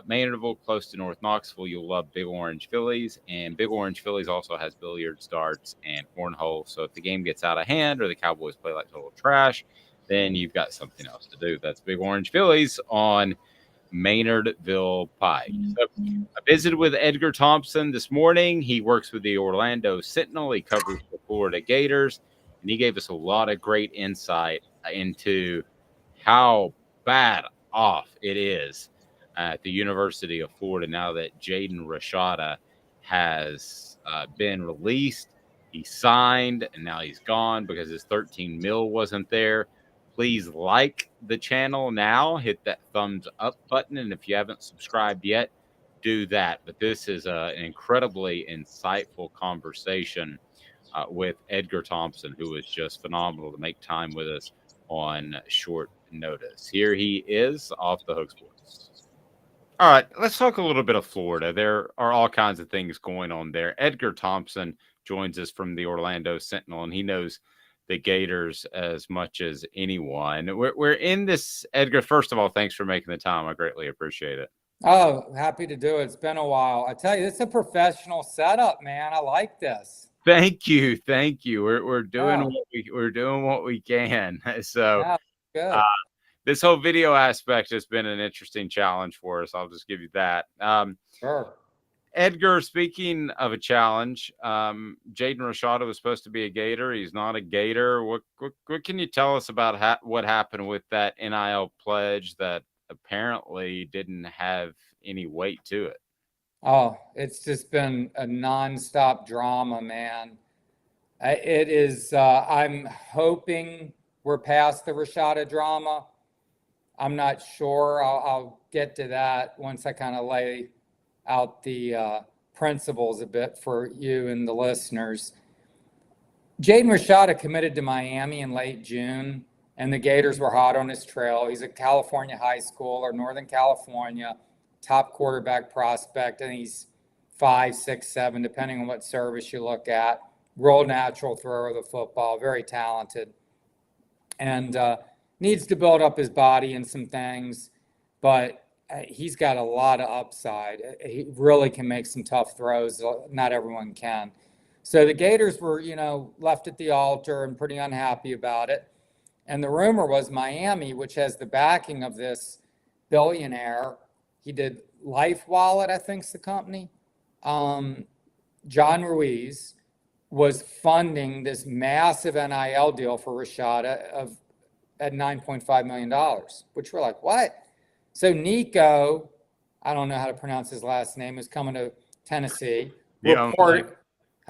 Maynardville, close to North Knoxville. You'll love Big Orange Phillies. And Big Orange Phillies also has billiards, darts, and cornhole. So if the game gets out of hand or the Cowboys play like total trash, then you've got something else to do. That's Big Orange Phillies on Maynardville Pike. So I visited with Edgar Thompson this morning. He works with the Orlando Sentinel. He covers the Florida Gators, and he gave us a lot of great insight into how bad off it is at the University of Florida now that Jaden Rashada has been released. He signed, and now he's gone because his $13 million wasn't there. Please like the channel now. Hit that thumbs up button. And if you haven't subscribed yet, do that. But this is an incredibly insightful conversation with Edgar Thompson, who was just phenomenal to make time with us on short notice. Here he is, Off the Hook Sports. All right, let's talk a little bit of Florida. There are all kinds of things going on there. Edgar Thompson joins us from the Orlando Sentinel, and he knows the Gators as much as anyone. We're in this, Edgar. First of all, thanks for making the time. I greatly appreciate it. Oh, happy to do it. It's been a while. I tell you, it's a professional setup, man. I like this. Thank you, thank you. We're doing Yeah. we're doing what we can. So Yeah, good. this whole video aspect has been an interesting challenge for us. I'll just give you that. Sure. Edgar, speaking of a challenge, Jaden Rashada was supposed to be a Gator. He's not a Gator. What can you tell us about what happened with that NIL pledge that apparently didn't have any weight to it? Oh, it's just been a nonstop drama, man. It is, I'm hoping we're past the Rashada drama. I'm not sure. I'll get to that once I kind of lay out the principles a bit for you and the listeners. Jaden Rashada committed to Miami in late June, and the Gators were hot on his trail. He's a California high schooler, Northern California, top quarterback prospect, and he's 5, 6, 7, depending on what service you look at. Real natural thrower of the football, very talented, and needs to build up his body and some things, but he's got a lot of upside. He really can make some tough throws. Not everyone can. So the Gators were, left at the altar and pretty unhappy about it. And the rumor was Miami, which has the backing of this billionaire. He did Life Wallet, I think's the company. John Ruiz was funding this massive NIL deal for Rashada at $9.5 million, which we're like, what? So Nico, I don't know how to pronounce his last name, is coming to Tennessee. How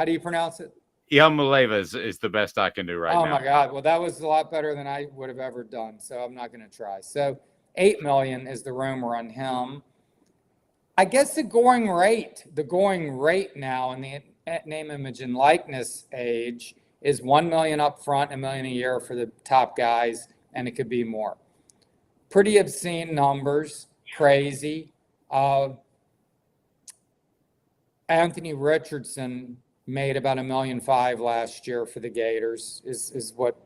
do you pronounce it? Yamaleva is the best I can do right now. Oh, my God. Well, that was a lot better than I would have ever done, so I'm not going to try. So $8 million is the rumor on him. I guess the going rate now in the name, image, and likeness age is $1 million up front, $1 million a year for the top guys, and it could be more. Pretty obscene numbers, crazy. Anthony Richardson made about $1.5 million last year for the Gators, is what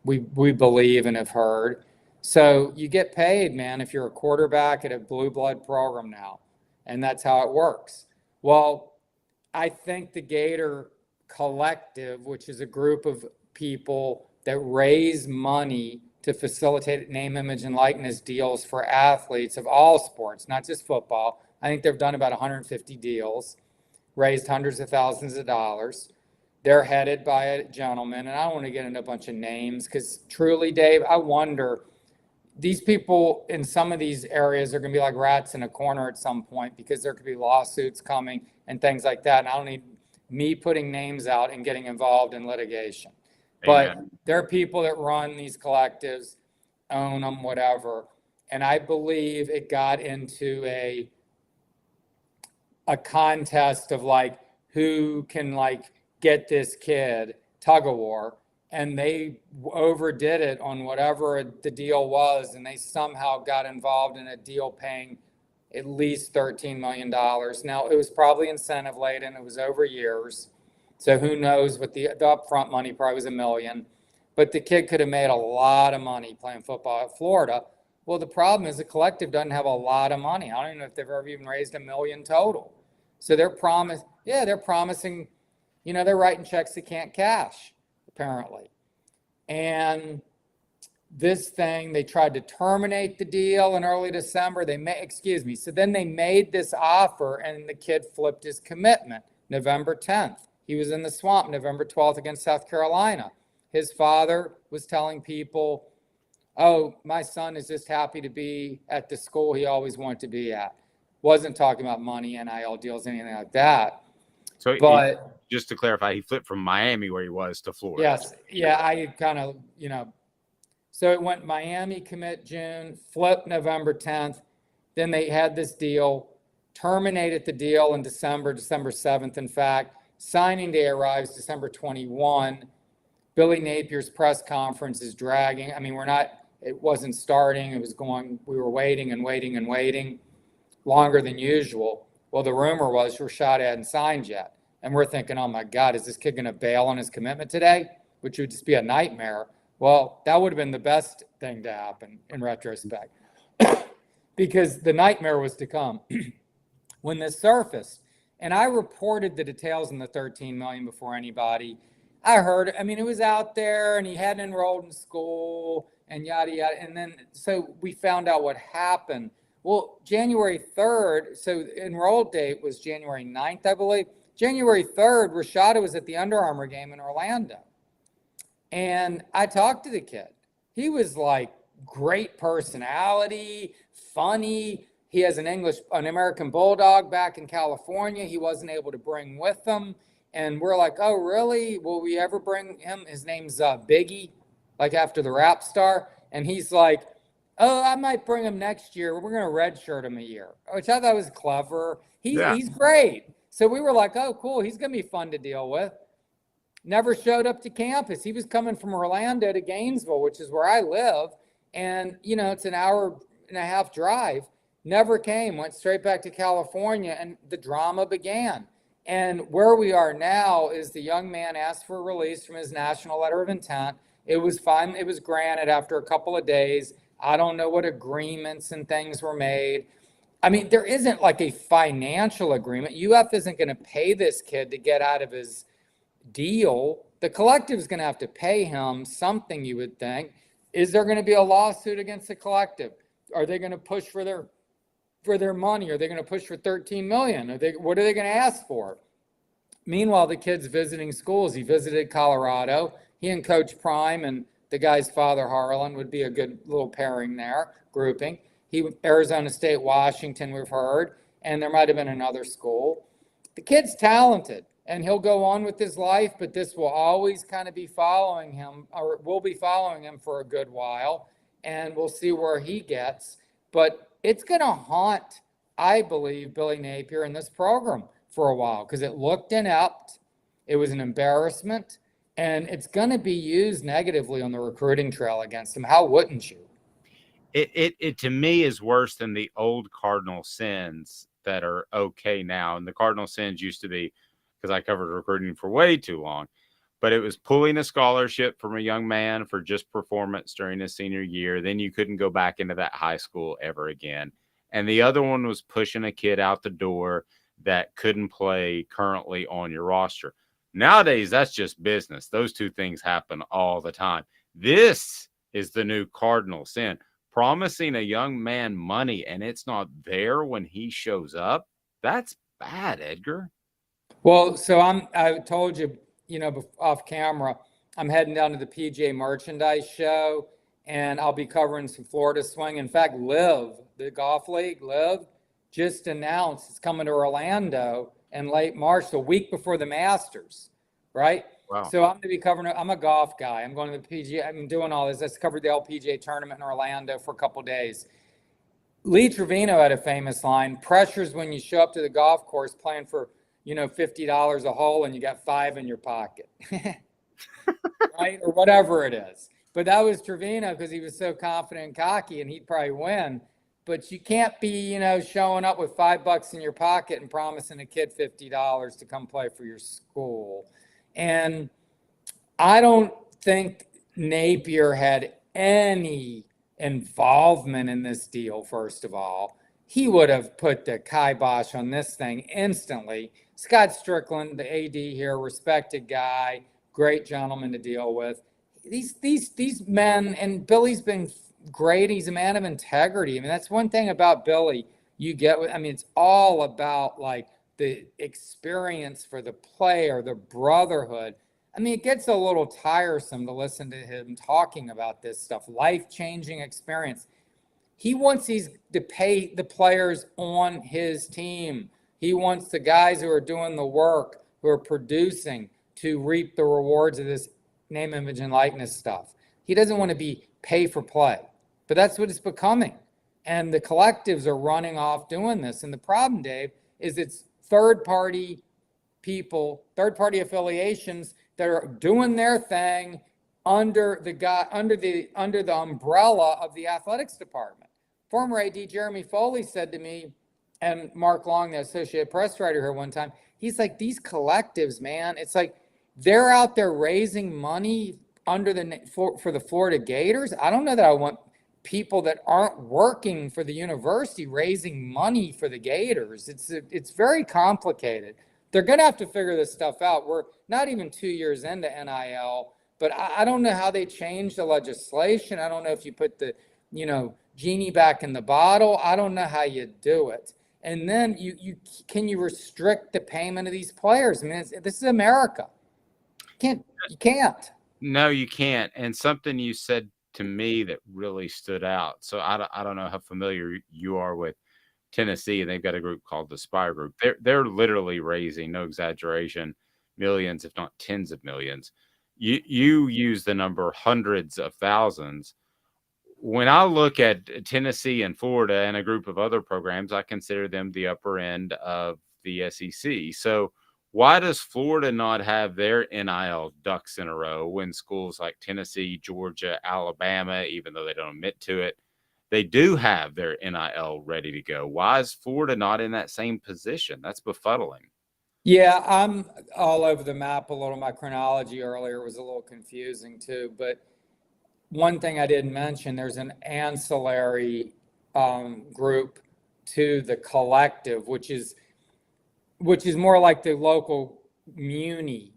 we believe and have heard. So you get paid, man, if you're a quarterback at a blue blood program now, and that's how it works. Well, I think the Gator Collective, which is a group of people that raise money to facilitate name, image, and likeness deals for athletes of all sports, not just football. I think they've done about 150 deals, raised hundreds of thousands of dollars. They're headed by a gentleman, and I don't want to get into a bunch of names because truly, Dave, I wonder, these people in some of these areas are going to be like rats in a corner at some point because there could be lawsuits coming and things like that. And I don't need me putting names out and getting involved in litigation. But there are people that run these collectives, own them, whatever. And I believe it got into a contest of like who can like get this kid, tug of war. And they overdid it on whatever the deal was. And they somehow got involved in a deal paying at least $13 million. Now, it was probably incentive laden. It was over years. So who knows what the upfront money probably was $1 million, but the kid could have made a lot of money playing football at Florida. Well, the problem is the collective doesn't have a lot of money. I don't even know if they've ever even raised $1 million total. So they're promising, they're writing checks they can't cash, apparently. And this thing, they tried to terminate the deal in early December. So then they made this offer and the kid flipped his commitment November 10th. He was in the swamp November 12th against South Carolina. His father was telling people, oh, my son is just happy to be at the school he always wanted to be at. Wasn't talking about money, NIL deals, anything like that. So, just to clarify, he flipped from Miami where he was to Florida. Yes. Yeah, I kind of, so it went Miami commit June, flip November 10th. Then they had this deal, terminated the deal in December 7th, in fact. Signing day arrives December 21. Billy Napier's press conference is dragging. I mean, it wasn't starting. It was going, we were waiting and waiting and waiting longer than usual. Well, the rumor was Rashada hadn't signed yet. And we're thinking, oh my God, is this kid going to bail on his commitment today? which would just be a nightmare. Well, that would have been the best thing to happen in retrospect because the nightmare was to come when this surfaced. And I reported the details in the 13 million before anybody. I heard, I mean, it was out there and he hadn't enrolled in school and yada, yada. And then, so we found out what happened. Well, January 3rd, so the enrolled date was January 9th, I believe. January 3rd, Rashada was at the Under Armour game in Orlando. And I talked to the kid. He was like great personality, funny. He has an American Bulldog back in California. He wasn't able to bring with him. And we're like, oh, really? Will we ever bring him? His name's Biggie, like after the rap star. And he's like, oh, I might bring him next year. We're going to redshirt him a year, which I thought was clever. He's great. So we were like, oh, cool. He's going to be fun to deal with. Never showed up to campus. He was coming from Orlando to Gainesville, which is where I live. And, you know, it's an hour and a half drive. Never came, went straight back to California, and the drama began. And where we are now is the young man asked for a release from his national letter of intent. It was fine. It was granted after a couple of days. I don't know what agreements and things were made. I mean, there isn't like a financial agreement. UF isn't going to pay this kid to get out of his deal. The collective is going to have to pay him something, you would think. Is there going to be a lawsuit against the collective? Are they going to push for their money? Are they going to push for 13 million? What are they going to ask for? Meanwhile, the kid's visiting schools. He visited Colorado. He and Coach Prime and the guy's father, Harlan, would be a good little pairing there, grouping. Arizona State, Washington, we've heard, and there might have been another school. The kid's talented, and he'll go on with his life, but this will always kind of be following him, or we'll be following him for a good while, and we'll see where he gets. But it's going to haunt, I believe, Billy Napier in this program for a while because it looked inept. It was an embarrassment, and it's going to be used negatively on the recruiting trail against him. How wouldn't you? It to me is worse than the old cardinal sins that are okay now. And the cardinal sins used to be, because I covered recruiting for way too long, but it was pulling a scholarship from a young man for just performance during his senior year. Then you couldn't go back into that high school ever again. And the other one was pushing a kid out the door that couldn't play currently on your roster. Nowadays, that's just business. Those two things happen all the time. This is the new cardinal sin. Promising a young man money and it's not there when he shows up. That's bad, Edgar. Well, so I told you, you know, off camera, I'm heading down to the PGA merchandise show and I'll be covering some Florida swing. In fact, Liv, the golf league, Liv, just announced it's coming to Orlando in late March, the week before the Masters, right? Wow. So I'm going to be covering it. I'm a golf guy. I'm going to the PGA. I'm doing all this. I covered the LPGA tournament in Orlando for a couple days. Lee Trevino had a famous line, pressures when you show up to the golf course playing for, you know, $50 a hole and you got 5 in your pocket, right? Or whatever it is. But that was Trevino because he was so confident and cocky and he'd probably win. But you can't be, you know, showing up with $5 in your pocket and promising a kid $50 to come play for your school. And I don't think Napier had any involvement in this deal, first of all. He would have put the kibosh on this thing instantly. Scott Strickland, the AD here, respected guy, great gentleman to deal with. These men, and Billy's been great. He's a man of integrity. I mean, that's one thing about Billy you get. I mean, it's all about like the experience for the player, the brotherhood. I mean, it gets a little tiresome to listen to him talking about this stuff, life-changing experience. He wants to pay the players on his team. He wants the guys who are doing the work, who are producing, to reap the rewards of this name, image, and likeness stuff. He doesn't want to be pay for play, but that's what it's becoming. And the collectives are running off doing this. And the problem, Dave, is it's third-party people, third-party affiliations that are doing their thing under the umbrella of the athletics department. Former AD Jeremy Foley said to me, and Mark Long, the Associated Press writer here one time, he's like, these collectives, man, it's like they're out there raising money for the Florida Gators. I don't know that I want people that aren't working for the university raising money for the Gators. It's very complicated. They're going to have to figure this stuff out. We're not even 2 years into NIL, but I don't know how they change the legislation. I don't know if you put the, genie back in the bottle. I don't know how you do it. And then can you restrict the payment of these players? I mean, this is America. You can't. No, you can't. And something you said to me that really stood out. So I don't know how familiar you are with Tennessee, and they've got a group called the Spire Group. They're literally raising, no exaggeration, millions, if not tens of millions. You use the number hundreds of thousands. When I look at Tennessee and Florida and a group of other programs, I consider them the upper end of the SEC. So why does Florida not have their NIL ducks in a row when schools like Tennessee, Georgia, Alabama, even though they don't admit to it, they do have their NIL ready to go? Why is Florida not in that same position? That's befuddling. Yeah, I'm all over the map a little. My chronology earlier was a little confusing too. But one thing I didn't mention, there's an ancillary group to the collective, which is more like the local muni.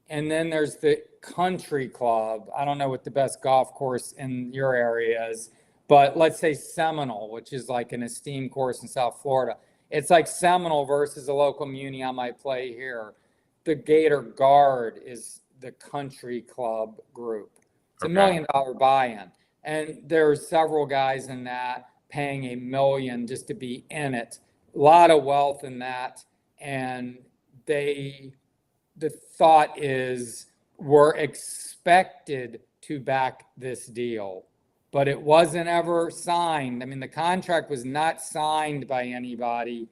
And then there's the country club. I don't know what the best golf course in your area is, but let's say Seminole, which is like an esteemed course in South Florida. It's like Seminole versus a local muni I might play here. The Gator Guard is the country club group. It's $1 million buy-in. And there's several guys in that paying $1 million just to be in it. A lot of wealth in that. And the thought is we're expected to back this deal, but it wasn't ever signed. I mean, the contract was not signed by anybody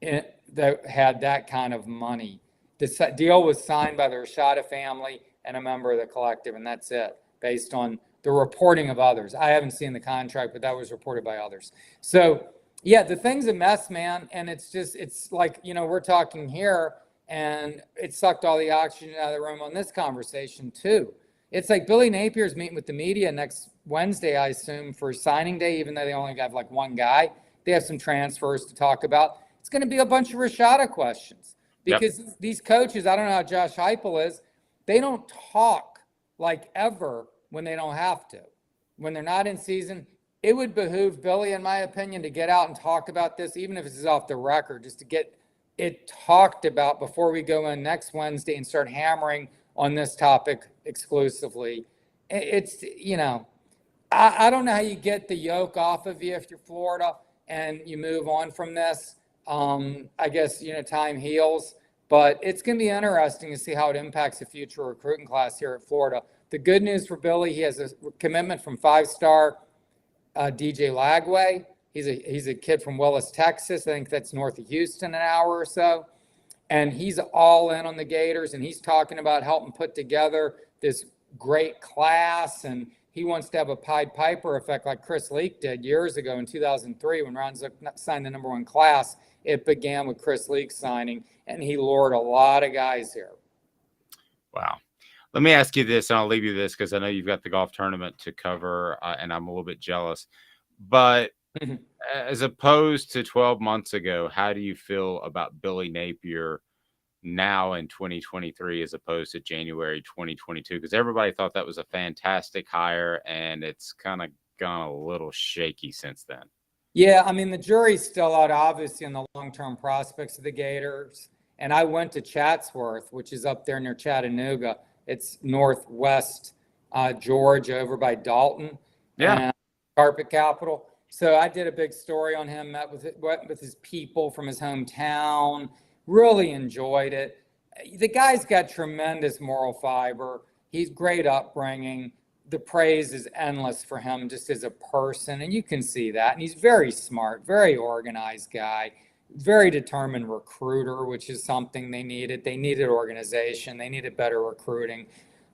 that had that kind of money. The deal was signed by the Rashada family and a member of the collective, and that's it, based on the reporting of others. I haven't seen the contract, but that was reported by others. So, yeah, the thing's a mess, man. And it's like, we're talking here, and it sucked all the oxygen out of the room on this conversation too. It's like Billy Napier's meeting with the media next Wednesday, I assume, for signing day, even though they only have like one guy. They have some transfers to talk about. It's going to be a bunch of Rashada questions because these coaches, I don't know how Josh Heupel is, they don't talk like ever when they don't have to. When they're not in season, it would behoove Billy, in my opinion, to get out and talk about this, even if it's off the record, just to get it talked about before we go in next Wednesday and start hammering on this topic exclusively. It's, I don't know how you get the yoke off of you if you're Florida and you move on from this. I guess, time heals, but it's going to be interesting to see how it impacts the future recruiting class here at Florida. The good news for Billy, he has a commitment from 5-star DJ Lagway. He's a kid from Willis, Texas. I think that's north of Houston, an hour or so. And he's all in on the Gators, and he's talking about helping put together this great class. And he wants to have a Pied Piper effect like Chris Leak did years ago in 2003 when Ron Zook signed the #1 class. It began with Chris Leak signing, and he lured a lot of guys here. Wow. Let me ask you this, and I'll leave you this because I know you've got the golf tournament to cover, and I'm a little bit jealous. But as opposed to 12 months ago, how do you feel about Billy Napier now in 2023 as opposed to January 2022? Because everybody thought that was a fantastic hire, and it's kind of gone a little shaky since then. Yeah, I mean, the jury's still out, obviously, on the long-term prospects of the Gators. And I went to Chatsworth, which is up there near Chattanooga. It's northwest Georgia, over by Dalton. Yeah. Carpet capital. So I did a big story on him, met with his people from his hometown, really enjoyed it. The guy's got tremendous moral fiber. He's great upbringing. The praise is endless for him just as a person, and you can see that. And he's very smart, very organized guy, very determined recruiter, which is something they needed. They needed organization. They needed better recruiting.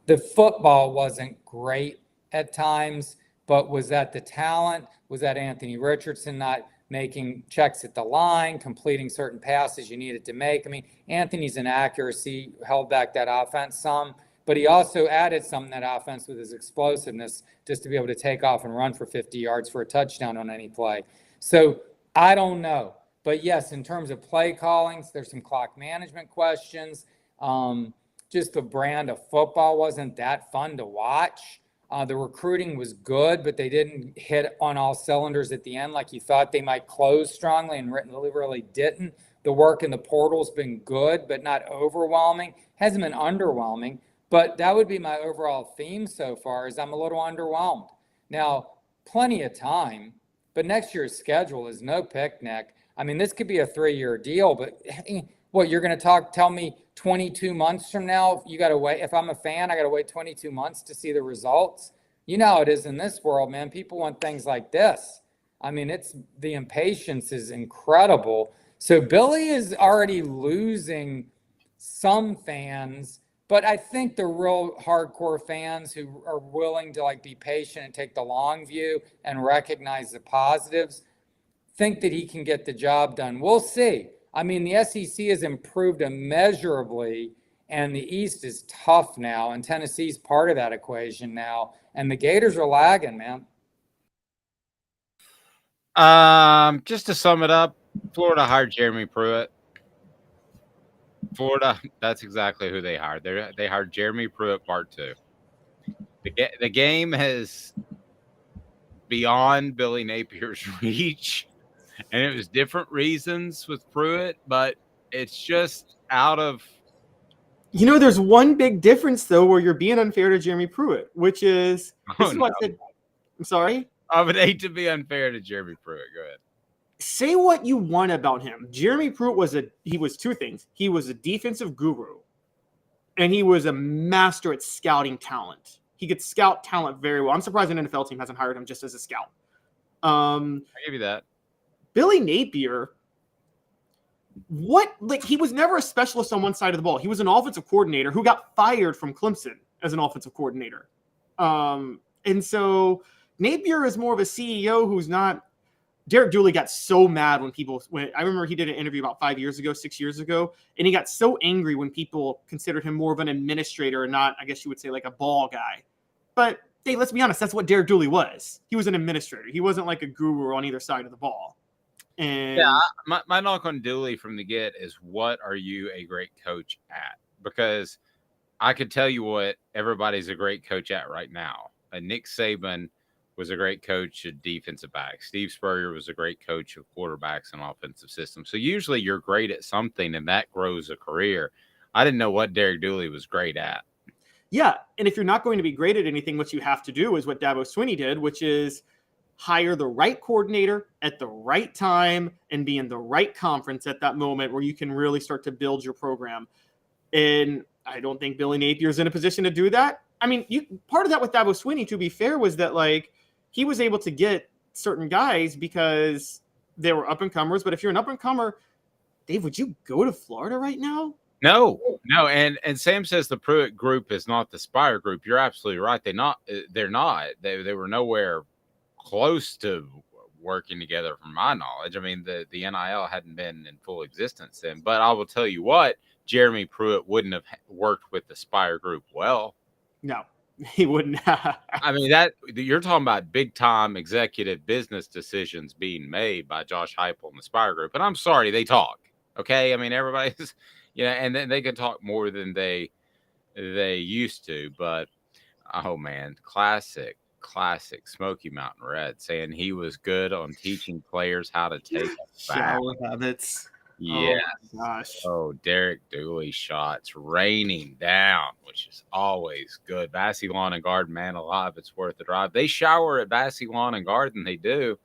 The football wasn't great at times, but was that the talent? Was that Anthony Richardson not making checks at the line, completing certain passes you needed to make. I mean, Anthony's inaccuracy held back that offense some, but he also added some in that offense with his explosiveness just to be able to take off and run for 50 yards for a touchdown on any play. So I don't know. But yes, in terms of play callings, there's some clock management questions. Just the brand of football wasn't that fun to watch. The recruiting was good, but they didn't hit on all cylinders at the end like you thought they might close strongly, and really didn't. The work in the portal's been good, but not overwhelming. Hasn't been underwhelming, but that would be my overall theme so far is I'm a little underwhelmed. Now, plenty of time, but next year's schedule is no picnic. I mean, this could be a 3-year deal, but what, you're going to tell me 22 months from now, you got to wait. If I'm a fan, I got to wait 22 months to see the results. You know how it is in this world, man. People want things like this. I mean, the impatience is incredible. So Billy is already losing some fans, but I think the real hardcore fans who are willing to be patient and take the long view and recognize the positives think that he can get the job done. We'll see. I mean, the SEC has improved immeasurably, and the East is tough now, and Tennessee's part of that equation now, and the Gators are lagging, man. Just to sum it up, Florida hired Jeremy Pruitt. Florida, that's exactly who they hired. They hired Jeremy Pruitt Part 2. The game is beyond Billy Napier's reach. And it was different reasons with Pruitt, but it's just out of. There's one big difference, though, where you're being unfair to Jeremy Pruitt, which is. This is what I said. I'm sorry? I would hate to be unfair to Jeremy Pruitt. Go ahead. Say what you want about him. Jeremy Pruitt was two things. He was a defensive guru, and he was a master at scouting talent. He could scout talent very well. I'm surprised an NFL team hasn't hired him just as a scout. I give you that. Billy Napier, he was never a specialist on one side of the ball. He was an offensive coordinator who got fired from Clemson as an offensive coordinator. And so Napier is more of a CEO who's not. Derek Dooley got so mad when I remember he did an interview about 6 years ago, and he got so angry when people considered him more of an administrator and not, I guess you would say, like a ball guy. But hey, let's be honest, that's what Derek Dooley was. He was an administrator. He wasn't like a guru on either side of the ball. And yeah, my knock on Dooley from the get is, what are you a great coach at? Because I could tell you what everybody's a great coach at right now. Nick Saban was a great coach of defensive backs. Steve Spurrier was a great coach of quarterbacks and offensive systems. So usually you're great at something, and that grows a career. I didn't know what Derek Dooley was great at. Yeah, and if you're not going to be great at anything, what you have to do is what Dabo Swinney did, which is hire the right coordinator at the right time and be in the right conference at that moment where you can really start to build your program. And I don't think Billy Napier's in a position to do that. I mean, part of that with Dabo Swinney, to be fair, was that he was able to get certain guys because they were up-and-comers. But if you're an up-and-comer, Dave, would you go to Florida right now? No. And Sam says the Pruitt group is not the Spire group. You're absolutely right. They're not. They were nowhere close to working together from my knowledge. I mean, the NIL hadn't been in full existence then. But I will tell you what, Jeremy Pruitt wouldn't have worked with the Spire group well. No, he wouldn't have. I mean, that you're talking about big time executive business decisions being made by Josh Heupel and the Spire group. And I'm sorry, they talk. Okay. I mean, everybody's, and then they can talk more than they used to, but oh man, classic Smoky Mountain Red saying he was good on teaching players how to take a bath. Shower habits. Yes. Oh my gosh. Oh, Derek Dooley shots raining down, which is always good. Bassey Lawn and Garden, man alive, it's worth the drive. They shower at Bassey Lawn and Garden, they do.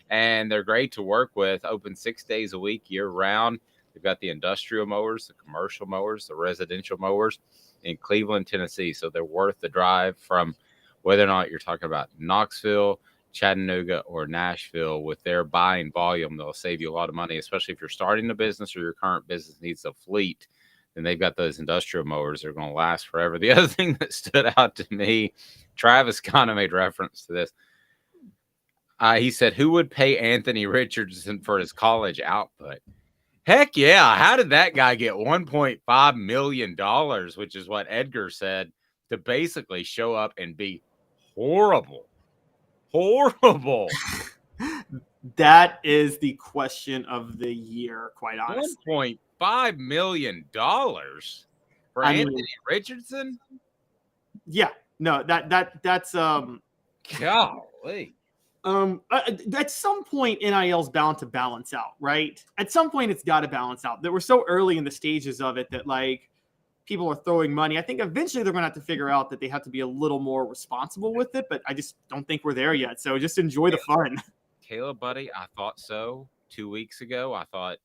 And they're great to work with, open 6 days a week, year round. They've got the industrial mowers, the commercial mowers, the residential mowers in Cleveland, Tennessee. So they're worth the drive from whether or not you're talking about Knoxville, Chattanooga, or Nashville. With their buying volume, they'll save you a lot of money, especially if you're starting a business or your current business needs a fleet. Then they've got those industrial mowers that are going to last forever. The other thing that stood out to me, Travis kind of made reference to this. He said, "Who would pay Anthony Richardson for his college output?" Heck yeah! How did that guy get $1.5 million, which is what Edgar said, to basically show up and be horrible? Horrible. That is the question of the year, quite honestly. $1.5 million for Anthony Richardson? Yeah, no, that's golly. At some point, NIL's bound to balance out, right? At some point, it's got to balance out. That we're so early in the stages of it that like people are throwing money. I think eventually they're going to have to figure out that they have to be a little more responsible with it, but I just don't think we're there yet. So just enjoy the fun. Caleb, buddy, I thought so 2 weeks ago. I thought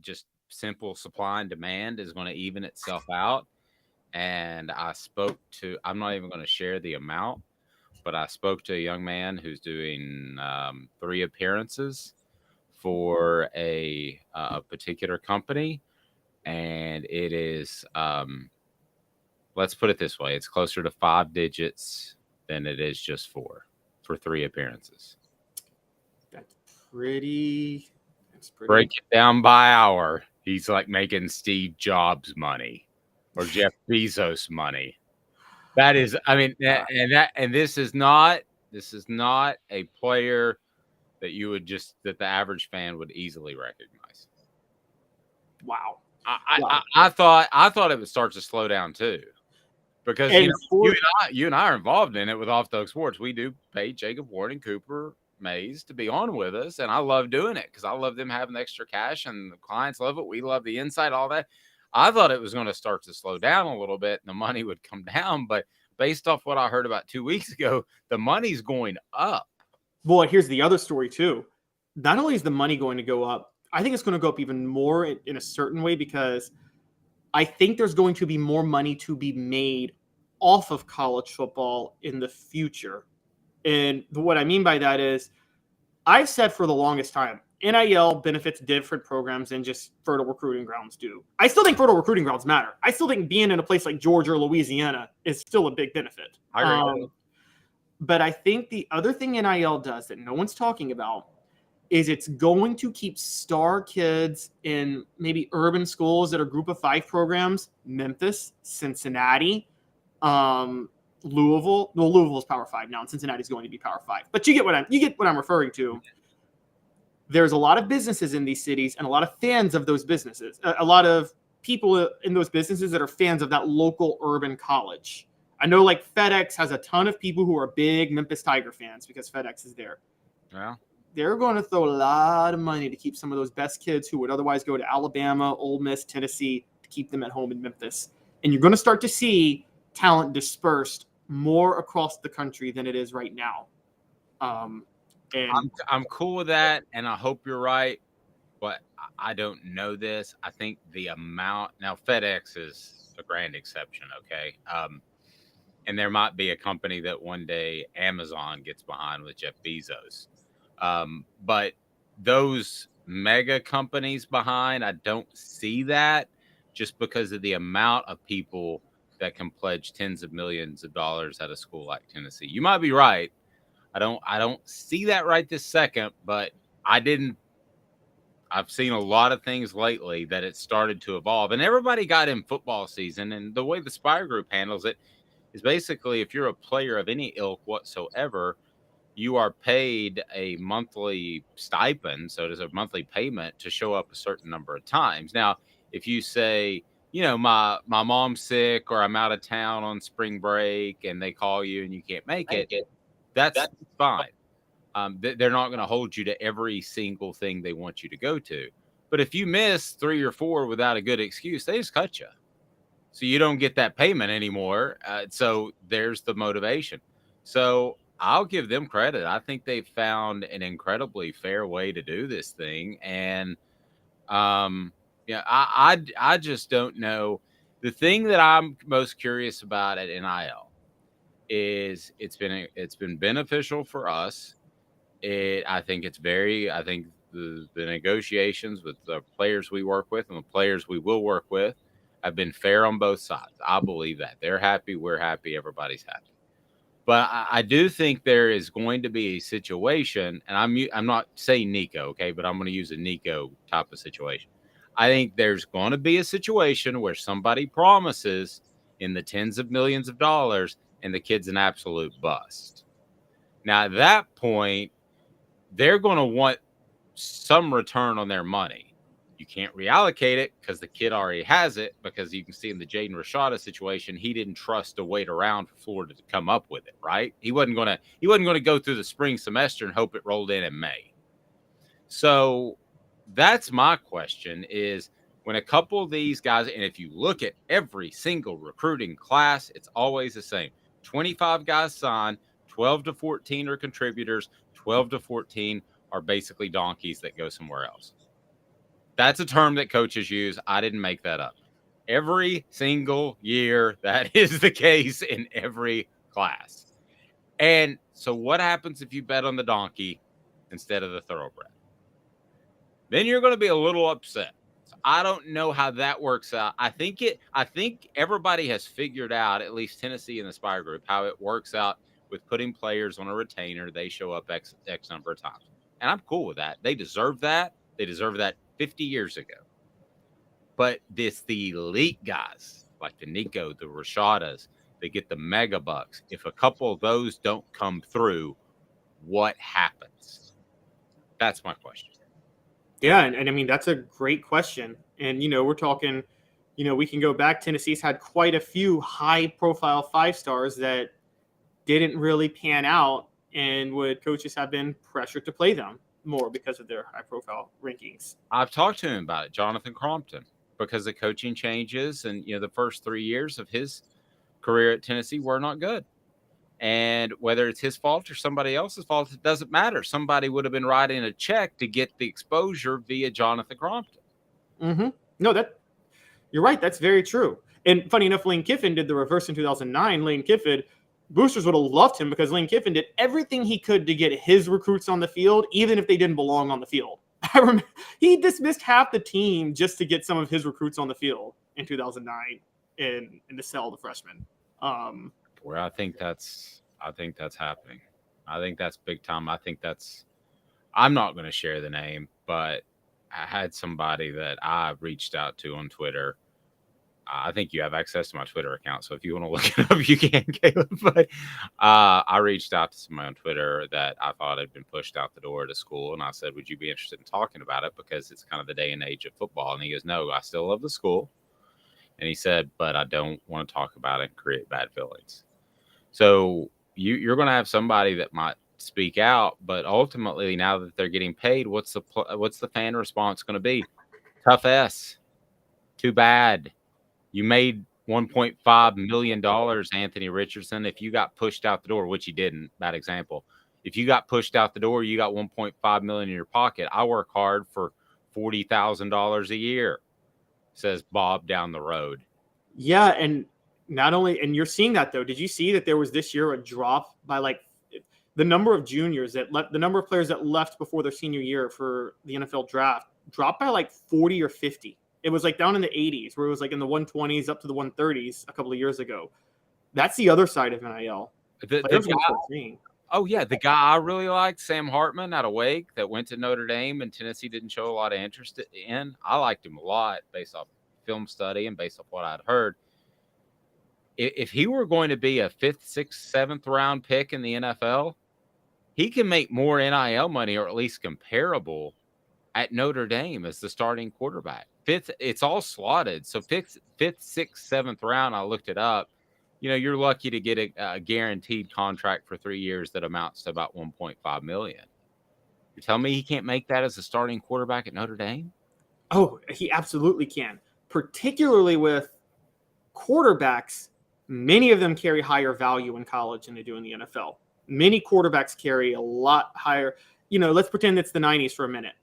just simple supply and demand is going to even itself out. And I spoke to, I'm not even going to share the amount, but I spoke to a young man who's doing 3 appearances for a particular company. And it is, let's put it this way, it's closer to 5 digits than it is just for 3 appearances. That's pretty. Break it down by hour. He's like making Steve Jobs money or Jeff Bezos money. That is, I mean, and this is not a player that you would just, that the average fan would easily recognize. Wow. I thought it would start to slow down too, because you and I are involved in it with Off the Hook Sports. We do pay Jacob Ward and Cooper Mays to be on with us, and I love doing it because I love them having the extra cash, and the clients love it. We love the insight, all that. I thought it was going to start to slow down a little bit, and the money would come down, but based off what I heard about 2 weeks ago, the money's going up. Well, here's the other story too. Not only is the money going to go up, I think it's going to go up even more in a certain way, because I think there's going to be more money to be made off of college football in the future. And what I mean by that is, I've said for the longest time, NIL benefits different programs than just fertile recruiting grounds do. I still think fertile recruiting grounds matter. I still think being in a place like Georgia or Louisiana is still a big benefit. I agree. But I think the other thing NIL does that no one's talking about is it's going to keep star kids in maybe urban schools that are group of 5 programs, Memphis, Cincinnati, Louisville. Well, Louisville is Power 5 now, and Cincinnati's going to be Power 5. But you get what I'm referring to. There's a lot of businesses in these cities and a lot of fans of those businesses. A lot of people in those businesses that are fans of that local urban college. I know like FedEx has a ton of people who are big Memphis Tiger fans because FedEx is there. Yeah. They're going to throw a lot of money to keep some of those best kids who would otherwise go to Alabama, Ole Miss, Tennessee, to keep them at home in Memphis. And you're going to start to see talent dispersed more across the country than it is right now. And I'm cool with that, and I hope you're right, but I don't know this. I think the amount now, FedEx is a grand exception, okay? And there might be a company that one day Amazon gets behind with Jeff Bezos. But those mega companies behind, I don't see that, just because of the amount of people that can pledge tens of millions of dollars at a school like Tennessee. You might be right. I don't see that right this second, but I've seen a lot of things lately that it started to evolve, and everybody got in football season. And the way the Spire Group handles it is basically, if you're a player of any ilk whatsoever, you are paid a monthly stipend. So it is a monthly payment to show up a certain number of times. Now, if you say, you know, my mom's sick, or I'm out of town on spring break, and they call you and you can't make it, that's fine. They're not going to hold you to every single thing they want you to go to. But if you miss 3 or 4 without a good excuse, they just cut you. So you don't get that payment anymore. So there's the motivation. So I'll give them credit. I think they've found an incredibly fair way to do this thing. And I just don't know. The thing that I'm most curious about at NIL is it's been beneficial for us. I think the negotiations with the players we work with and the players we will work with have been fair on both sides. I believe that they're happy, we're happy, everybody's happy. But I do think there is going to be a situation, and I'm not saying Nico, okay, but I'm going to use a Nico type of situation. I think there's going to be a situation where somebody promises in the tens of millions of dollars and the kid's an absolute bust. Now, at that point, they're going to want some return on their money. You can't reallocate it because the kid already has it, because you can see in the Jaden Rashada situation, he didn't trust to wait around for Florida to come up with it, right? He wasn't going to go through the spring semester and hope it rolled in May. So that's my question is, when a couple of these guys, and if you look at every single recruiting class, it's always the same. 25 guys sign, 12 to 14 are contributors, 12 to 14 are basically donkeys that go somewhere else. That's a term that coaches use. I didn't make that up. Every single year, that is the case in every class. And so what happens if you bet on the donkey instead of the thoroughbred? Then you're going to be a little upset. So I don't know how that works out. I think everybody has figured out, at least Tennessee and the Spire Group, how it works out with putting players on a retainer. They show up X number of times. And I'm cool with that. They deserve that. They deserve that 50 years ago. But the elite guys, like the Nico, the Rashadas, they get the mega bucks. If a couple of those don't come through, what happens? That's my question. Yeah, and I mean, that's a great question. And, we're talking, we can go back. Tennessee's had quite a few high-profile 5-stars that didn't really pan out, and would coaches have been pressured to play them more because of their high-profile rankings. I've talked to him about it, Jonathan Crompton, because the coaching changes and, the first 3 years of his career at Tennessee were not good. And whether it's his fault or somebody else's fault, it doesn't matter. Somebody would have been writing a check to get the exposure via Jonathan Crompton. Mm-hmm. No, you're right. That's very true. And funny enough, Lane Kiffin did the reverse in 2009. Lane Kiffin, boosters would have loved him because Lane Kiffin did everything he could to get his recruits on the field, even if they didn't belong on the field. I remember he dismissed half the team just to get some of his recruits on the field in 2009 and to sell the freshmen. Where I think that's happening. I think that's big time. I'm not going to share the name, but I had somebody that I reached out to on Twitter. I think you have access to my Twitter account, so if you want to look it up, you can, Caleb. But I reached out to somebody on Twitter that I thought had been pushed out the door to school, and I said, would you be interested in talking about it, because it's kind of the day and age of football? And he goes, no, I still love the school. And he said, but I don't want to talk about it and create bad feelings. So you're going to have somebody that might speak out, but ultimately, now that they're getting paid, what's the fan response going to be? Tough S. Too bad. You made $1.5 million, Anthony Richardson. If you got pushed out the door, which you didn't, bad example. If you got pushed out the door, you got $1.5 million in your pocket. I work hard for $40,000 a year, says Bob down the road. Yeah, and not only, and you're seeing that though. Did you see that there was this year a drop by like the number of juniors that left, the number of players that left before their senior year for the NFL draft dropped by like 40 or 50. It was like down in the 80s, where it was like in the 120s up to the 130s a couple of years ago. That's the other side of NIL. The guy I really liked, Sam Hartman out of Wake, that went to Notre Dame and Tennessee didn't show a lot of interest in. I liked him a lot based off film study and based off what I'd heard. If he were going to be a 5th, 6th, 7th round pick in the NFL, he can make more NIL money, or at least comparable, at Notre Dame as the starting quarterback. 5th, it's all slotted. So 5th, 6th, 7th round, I looked it up. You're lucky to get a guaranteed contract for 3 years that amounts to about $1.5 million. You tell me he can't make that as a starting quarterback at Notre Dame? Oh, he absolutely can. Particularly with quarterbacks, many of them carry higher value in college than they do in the NFL. Many quarterbacks carry a lot higher. Let's pretend it's the 90s for a minute.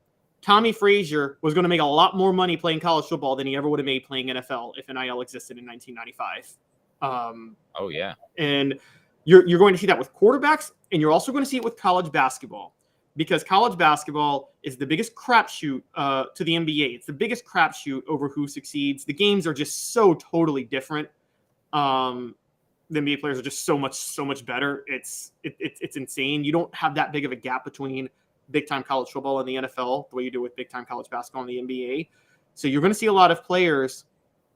Tommy Frazier was going to make a lot more money playing college football than he ever would have made playing NFL if NIL existed in 1995. Oh, yeah. And you're going to see that with quarterbacks, and you're also going to see it with college basketball, because college basketball is the biggest crapshoot to the NBA. It's the biggest crapshoot over who succeeds. The games are just so totally different. the NBA players are just so much better. It's insane. You don't have that big of a gap between big time college football and the NFL the way you do with big time college basketball and the NBA. So you're going to see a lot of players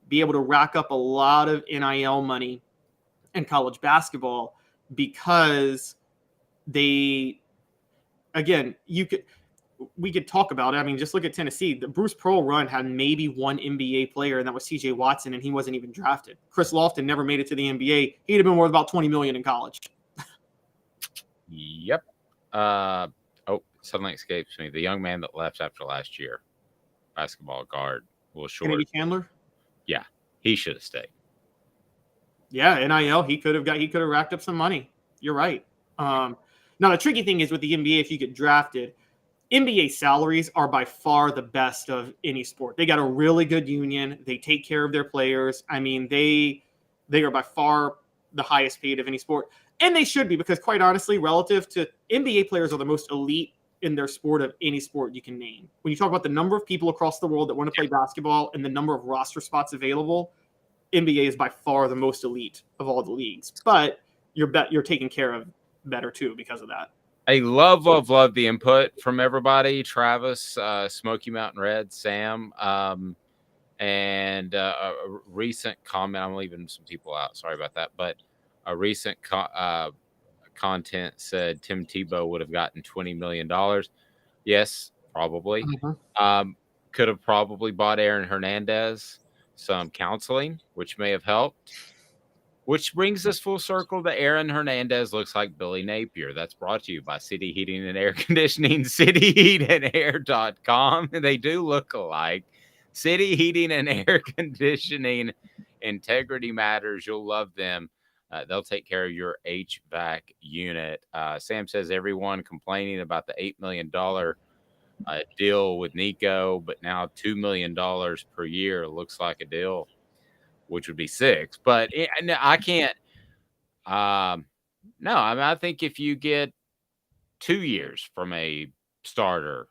be able to rack up a lot of NIL money in college basketball because we could talk about it. I mean, just look at Tennessee. The Bruce Pearl run had maybe one NBA player, and that was CJ Watson, and he wasn't even drafted. Chris Lofton never made it to the NBA. He'd have been worth about $20 million in college. Yep. Suddenly escapes me. The young man that left after last year, basketball guard, Will Short. Kennedy Chandler? Yeah, he should have stayed. Yeah, NIL, he could have racked up some money. You're right. Now the tricky thing is with the NBA, if you get drafted, NBA salaries are by far the best of any sport. They got a really good union. They take care of their players. I mean, they are by far the highest paid of any sport. And they should be, because quite honestly, relative to NBA players are the most elite in their sport of any sport you can name. When you talk about the number of people across the world that want to play basketball and the number of roster spots available, NBA is by far the most elite of all the leagues. But you're taken care of better too because of that. I love the input from everybody. Travis, Smoky Mountain Red, Sam, and a recent comment. I'm leaving some people out. Sorry about that. But a recent content said Tim Tebow would have gotten $20 million. Yes, probably. Could have probably bought Aaron Hernandez some counseling, which may have helped. Which brings us full circle to Aaron Hernandez looks like Billy Napier. That's brought to you by City Heating and Air Conditioning, cityheatandair.com. They do look alike. City Heating and Air Conditioning, integrity matters. You'll love them. They'll take care of your HVAC unit. Sam says everyone complaining about the $8 million deal with Nico, but now $2 million per year looks like a deal, which would be $6 million. But I can't. No, I mean, I think if you get 2 years from a starter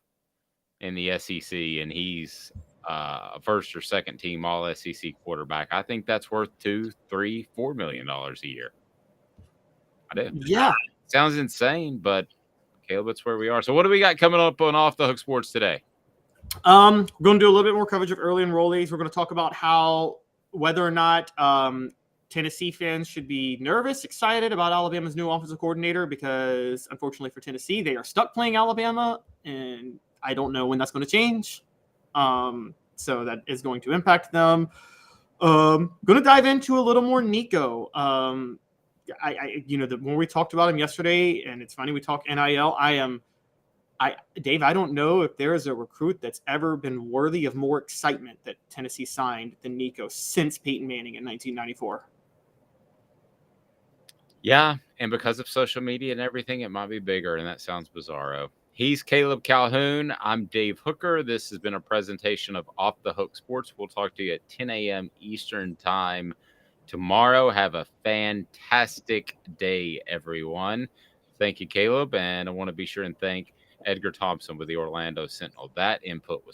in the SEC and he's a first or second team all SEC quarterback, I think that's worth $2, $3, $4 million a year. I do. Yeah. Sounds insane, but Caleb, that's where we are. So what do we got coming up on Off the Hook Sports today? We're going to do a little bit more coverage of early enrollees. We're going to talk about whether or not Tennessee fans should be nervous, excited about Alabama's new offensive coordinator, because unfortunately for Tennessee, they are stuck playing Alabama, and I don't know when that's going to change. So that is going to impact them. Going to dive into a little more Nico. The more we talked about him yesterday, and it's funny we talk NIL. Dave, I don't know if there is a recruit that's ever been worthy of more excitement that Tennessee signed than Nico since Peyton Manning in 1994. Yeah, and because of social media and everything, it might be bigger, and that sounds bizarro. He's Caleb Calhoun. I'm Dave Hooker. This has been a presentation of Off the Hook Sports. We'll talk to you at 10 a.m. Eastern Time tomorrow. Have a fantastic day, everyone. Thank you, Caleb, and I want to be sure and thank Edgar Thompson with the Orlando Sentinel. That input was